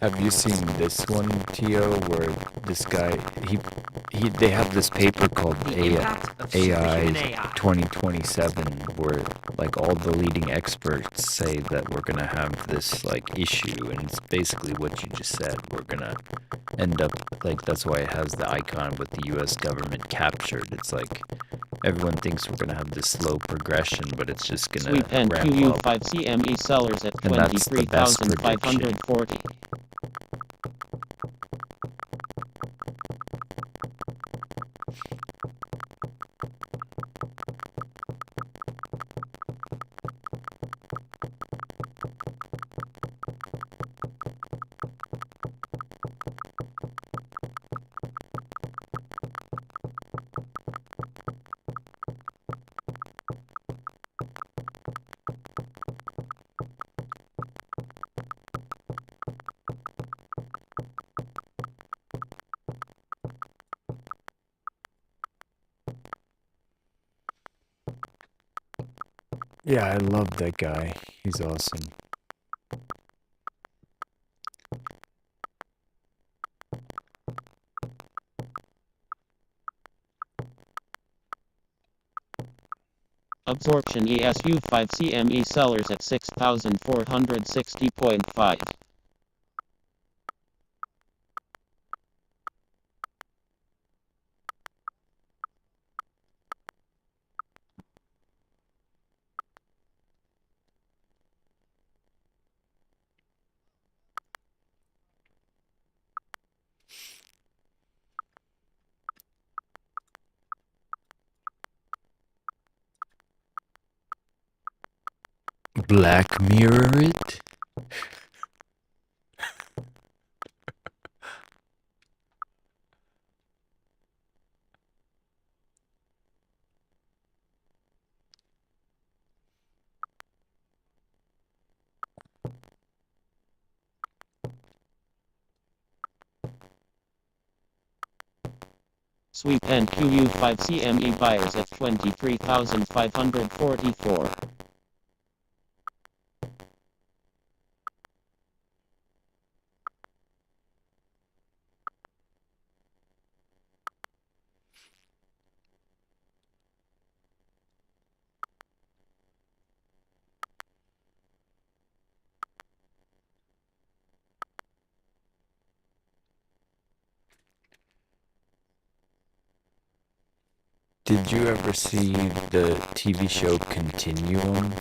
Have you seen this one, Tio, where this guy, they have this paper called AI 2027, where like all the leading experts say that we're gonna have this like issue, and it's basically what you just said. We're gonna end up like, that's why it has the icon with the U.S. government captured. It's like everyone thinks we're gonna have this slow progression, but it's just gonna Sweep and ramp QU up. 5 CME sellers at And that's the best prediction. 23,540. Yeah, I love that guy. He's awesome. Absorption ESU 5 CME sellers at 6,460.5. Black Mirror it? Sweep and QU 5 CME buyers at 23,544. Did you ever see the TV show Continuum?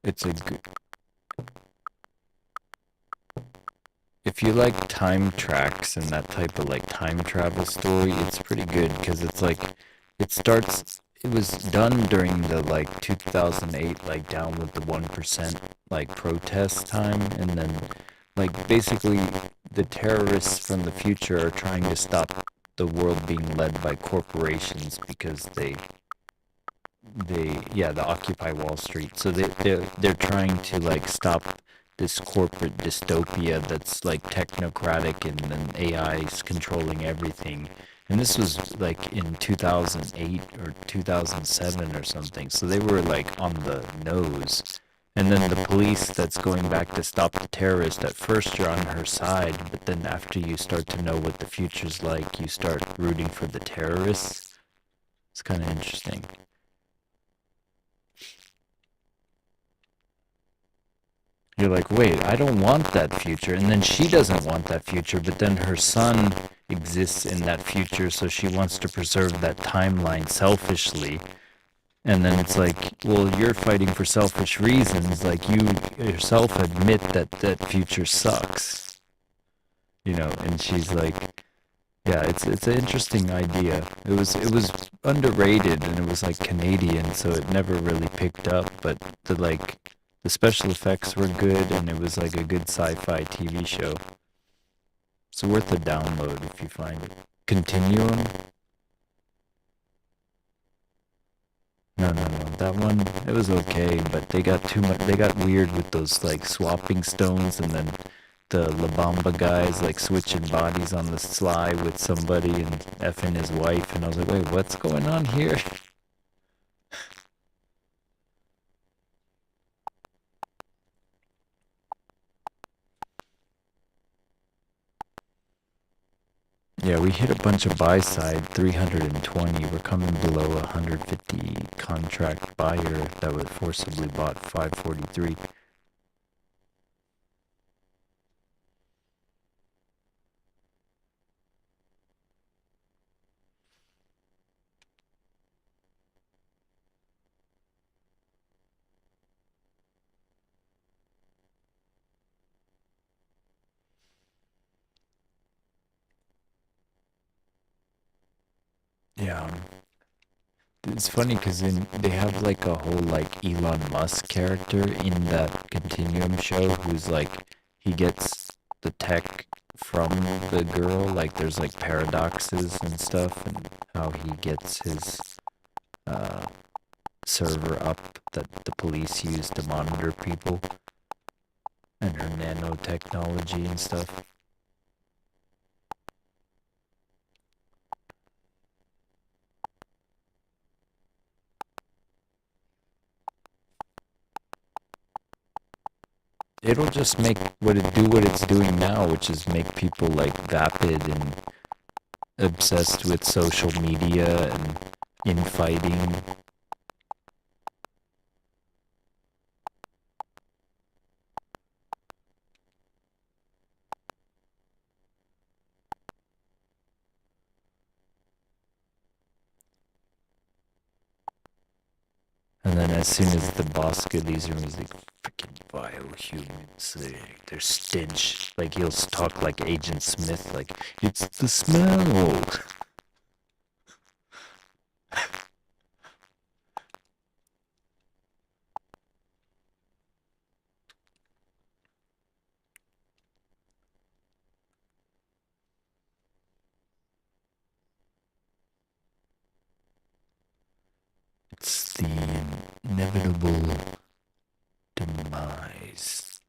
It's a good... If you like time tracks and that type of like time travel story, it's pretty good because it's like, it was done during the like 2008, like down with the 1% like protest time. And then like basically the terrorists from the future are trying to stop the world being led by corporations because the Occupy Wall Street. So they're trying to like stop this corporate dystopia that's like technocratic and then AI is controlling everything. And this was like in 2008 or 2007 or something. So they were like on the nose. And then the police that's going back to stop the terrorist, at first you're on her side, but then after you start to know what the future's like, you start rooting for the terrorists. It's kind of interesting. You're like, wait, I don't want that future. And then she doesn't want that future, but then her son exists in that future, so she wants to preserve that timeline selfishly. And then it's like, well, you're fighting for selfish reasons. Like, you yourself admit that that future sucks. You know, and she's like, yeah, it's an interesting idea. It was underrated, and it was like Canadian, so it never really picked up, but the special effects were good, and it was like a good sci-fi TV show. It's worth a download if you find it. Continuum? No, that one, it was okay, but they got too much, they got weird with those like swapping stones, and then the La Bamba guys like switching bodies on the sly with somebody and effing his wife, and I was like, wait, what's going on here? Yeah, we hit a bunch of buy side, 320. We're coming below 150 contract buyer that was forcibly bought 543. Yeah. It's funny because they have like a whole like Elon Musk character in that Continuum show who's like, he gets the tech from the girl, like there's like paradoxes and stuff, and how he gets his server up that the police use to monitor people, and her nanotechnology and stuff. It'll just make what it's doing now, which is make people like vapid and obsessed with social media and infighting. And then as soon as the boss get these rooms, like, freaking vile humans, they're stench. Like, he'll talk like Agent Smith, like, it's the smell. It's the inevitable demise.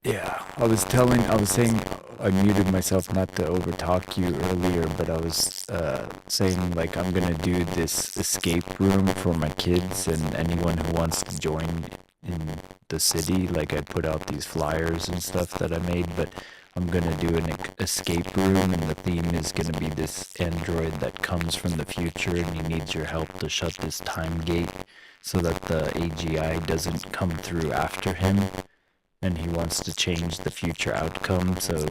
Yeah, I was saying, I muted myself not to overtalk you earlier, but I was saying like I'm gonna do this escape room for my kids and anyone who wants to join in the city. Like I put out these flyers and stuff that I made, but I'm gonna do an escape room, and the theme is gonna be this android that comes from the future, and he needs your help to shut this time gate so that the AGI doesn't come through after him, and he wants to change the future outcome, so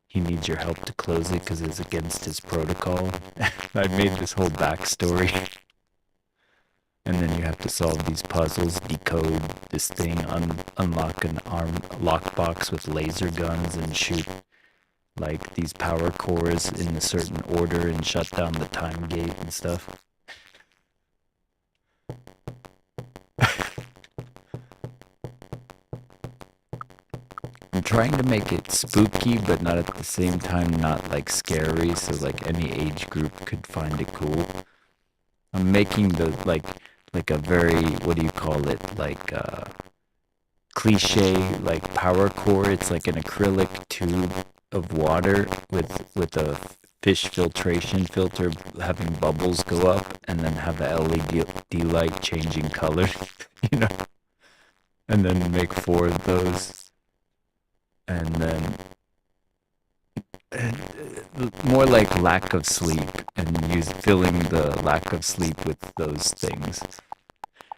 he needs your help to close it because it's against his protocol. I made this whole backstory. And then you have to solve these puzzles, decode this thing, unlock an arm lockbox with laser guns, and shoot like these power cores in a certain order and shut down the time gate and stuff. I'm trying to make it spooky, but not at the same time not like scary, so like any age group could find it cool. I'm making the like a very, what do you call it, like cliche like power core. It's like an acrylic tube of water with a fish filtration filter having bubbles go up, and then have a LED light changing color, you know, and then make 4 of those, and then more like lack of sleep, and filling the lack of sleep with those things.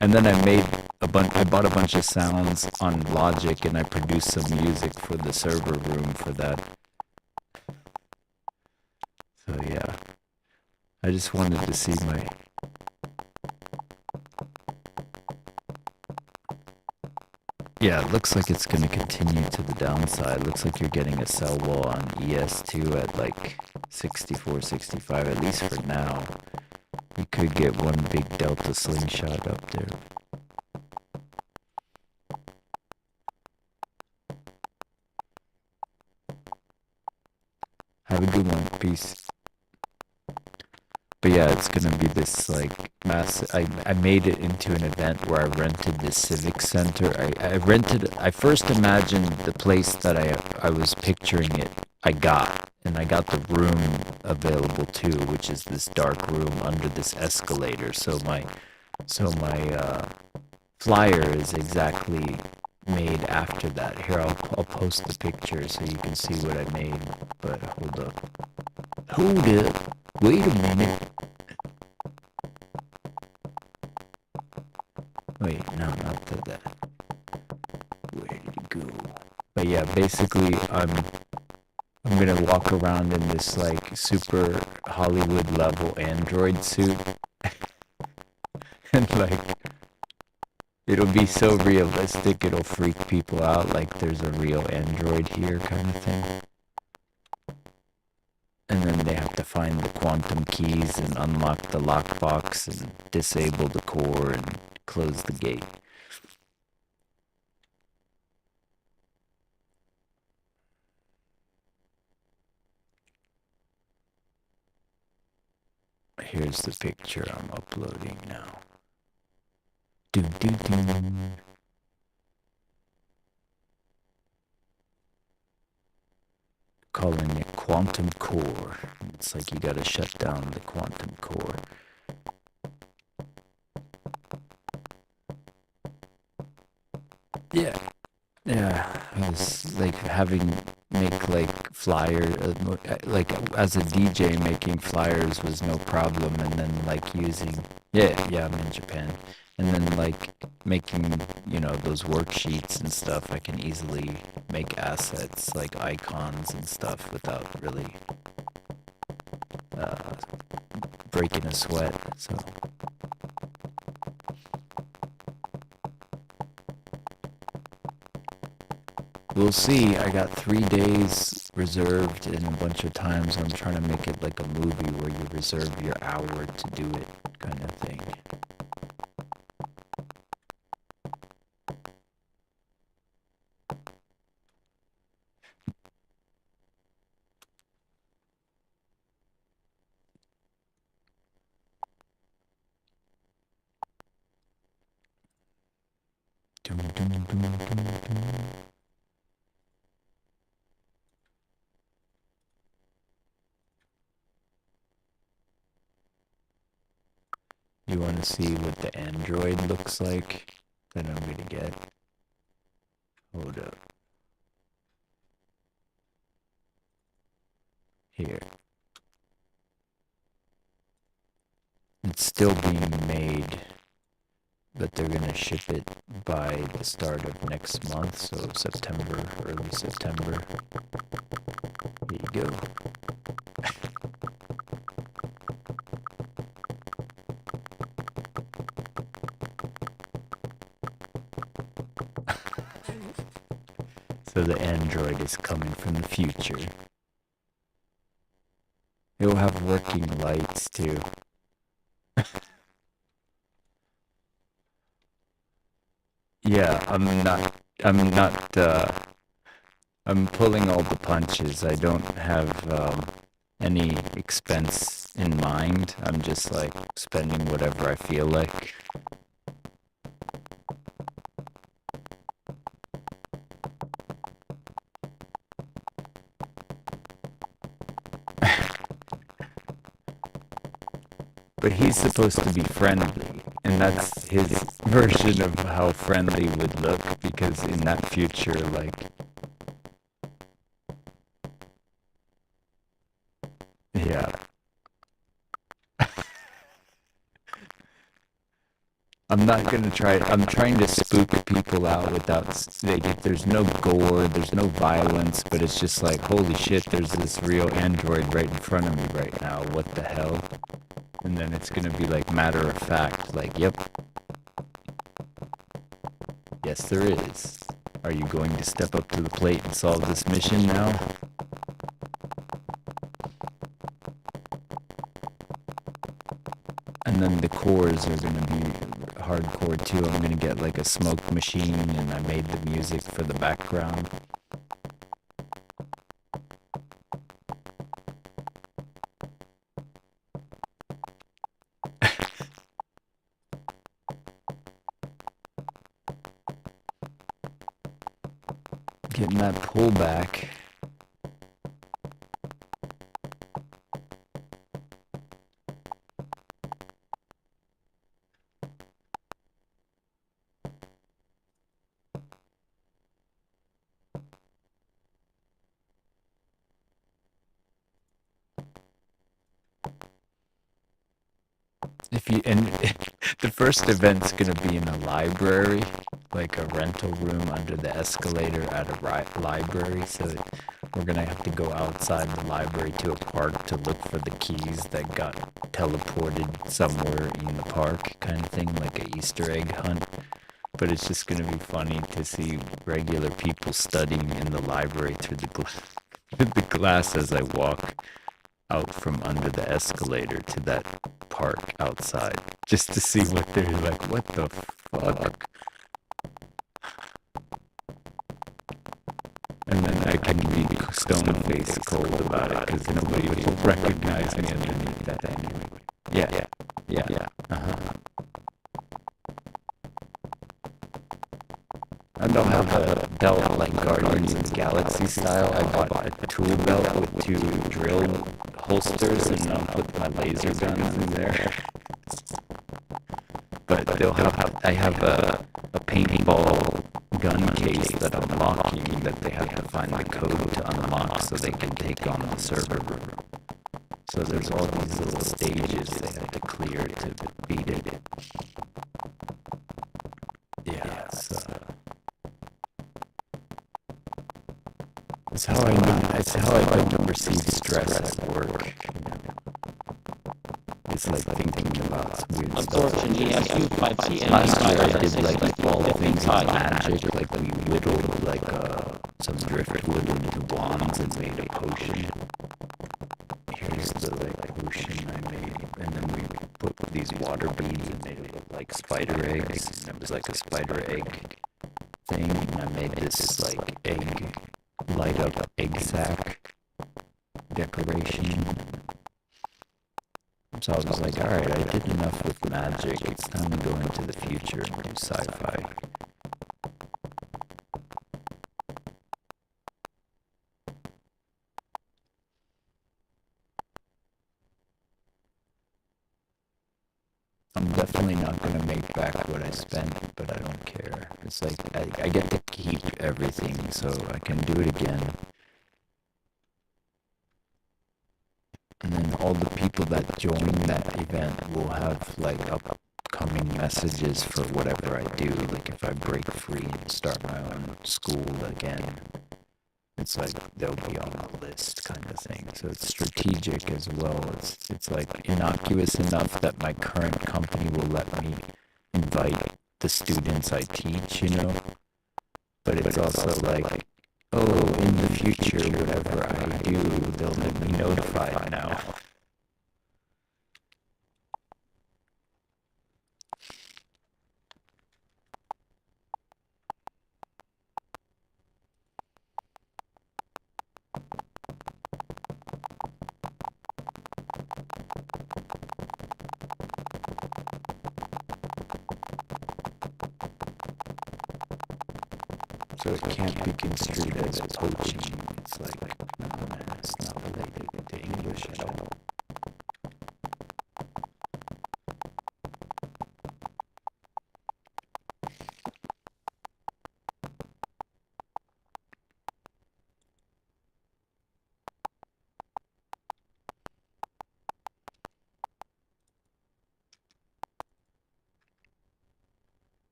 And then I bought a bunch of sounds on Logic, and I produced some music for the server room for that. So yeah, I just wanted to see my... Yeah, it looks like it's going to continue to the downside. Looks like you're getting a sell wall on ES2 at like 64, 65, at least for now. You could get one big delta slingshot up there. Have a good one. Peace. But yeah, it's gonna be this like massive... I made it into an event where I rented this civic center. I first imagined the place that I was picturing it. And I got the room available too, which is this dark room under this escalator. So my flyer is exactly made after that. Here, I'll post the picture so you can see what I made. But hold up, wait a minute. Wait, no, not that. Where did it go? But yeah, basically, I'm gonna walk around in this like super Hollywood level android suit. And like, it'll be so realistic, it'll freak people out, like there's a real android here kind of thing. And then they have to find the quantum keys and unlock the lockbox and disable the core and close the gate. Here's the picture I'm uploading now. Calling it quantum core. It's like you gotta shut down the quantum core. Yeah. I was like make like flyers, like as a DJ making flyers was no problem, and then like using, I'm in Japan, and then like making, you know, those worksheets and stuff, I can easily make assets like icons and stuff without really breaking a sweat, so... We'll see. I got 3 days reserved, and a bunch of times I'm trying to make it like a movie where you reserve your hour to do it, kind of thing. You want to see what the Android looks like that I'm going to get? Hold up. Here. It's still being made, but they're gonna ship it by the start of next month, so September, early September. Here you go. So the Android is coming from the future. It'll have working lights too. Yeah, I'm pulling all the punches. I don't have any expense in mind. I'm just like spending whatever I feel like. But he's supposed to be friendly, and that's his version of how friendly would look, because in that future, like, yeah. I'm not gonna try, I'm trying to spook people out without, like, there's no gore, there's no violence, but it's just like, holy shit, there's this real android right in front of me right now, what the hell? And then it's gonna be like matter of fact, like, yep. Yes, there is. Are you going to step up to the plate and solve this mission now? And then the cores are gonna be hardcore too. I'm gonna get like a smoke machine, and I made the music for the background. Getting that pullback. If you, and the first event's gonna be in a library, like a rental room under the escalator at a library, so we're gonna have to go outside the library to a park to look for the keys that got teleported somewhere in the park, kind of thing, like an Easter egg hunt. But it's just gonna be funny to see regular people studying in the library through the glass as I walk out from under the escalator to that park outside, just to see what they're like, what the fuck? And then I can be stone-faced cold about it, because nobody will recognize me underneath that anyway. Yeah. And they'll have a belt like Guardians of the Galaxy style. I bought a tool belt with 2 drill holsters, and I'll put my laser guns in there. But they'll have, I have a paintball gun case that I'm locking that they have to find the code to unlock so they can take on the server room. So there's all these little stages they have to clear to beat it. Yeah, so it's how I know, it's how I like to perceive stress at work. It's like thinking about weird stuff. Absorption ESU5CM. Last year I did like all things in magic, like we whittled like some driftwood into wands and made a potion. Here's the like potion I made, and then we put these water beads and made it look like spider eggs, and it was like a spider egg thing, and I made this like egg, light up egg sack decoration. So I was like, alright, I did enough with magic, it's time to go into the future and do sci-fi. I'm definitely not going to make back what I spent, but I don't care. It's like, I get to keep everything so I can do it again. And then all the people that join that event will have like upcoming messages for whatever I do. Like if I break free and start my own school again, it's like they'll be on the list kind of thing. So it's strategic as well. It's like innocuous enough that my current company will let me invite the students I teach, you know? But it's also like, oh, in the future, whatever I do, they'll let me notify now. So it can't be construed as poaching. It's like, no, man, it's not related to English at all.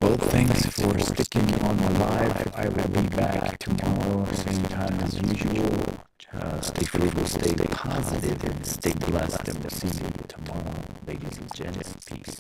Well, thanks for sticking on the live. I will be back tomorrow, same time as usual. Stay frugal, stay positive, and stay blessed, and we'll see you tomorrow, ladies and gents. Peace.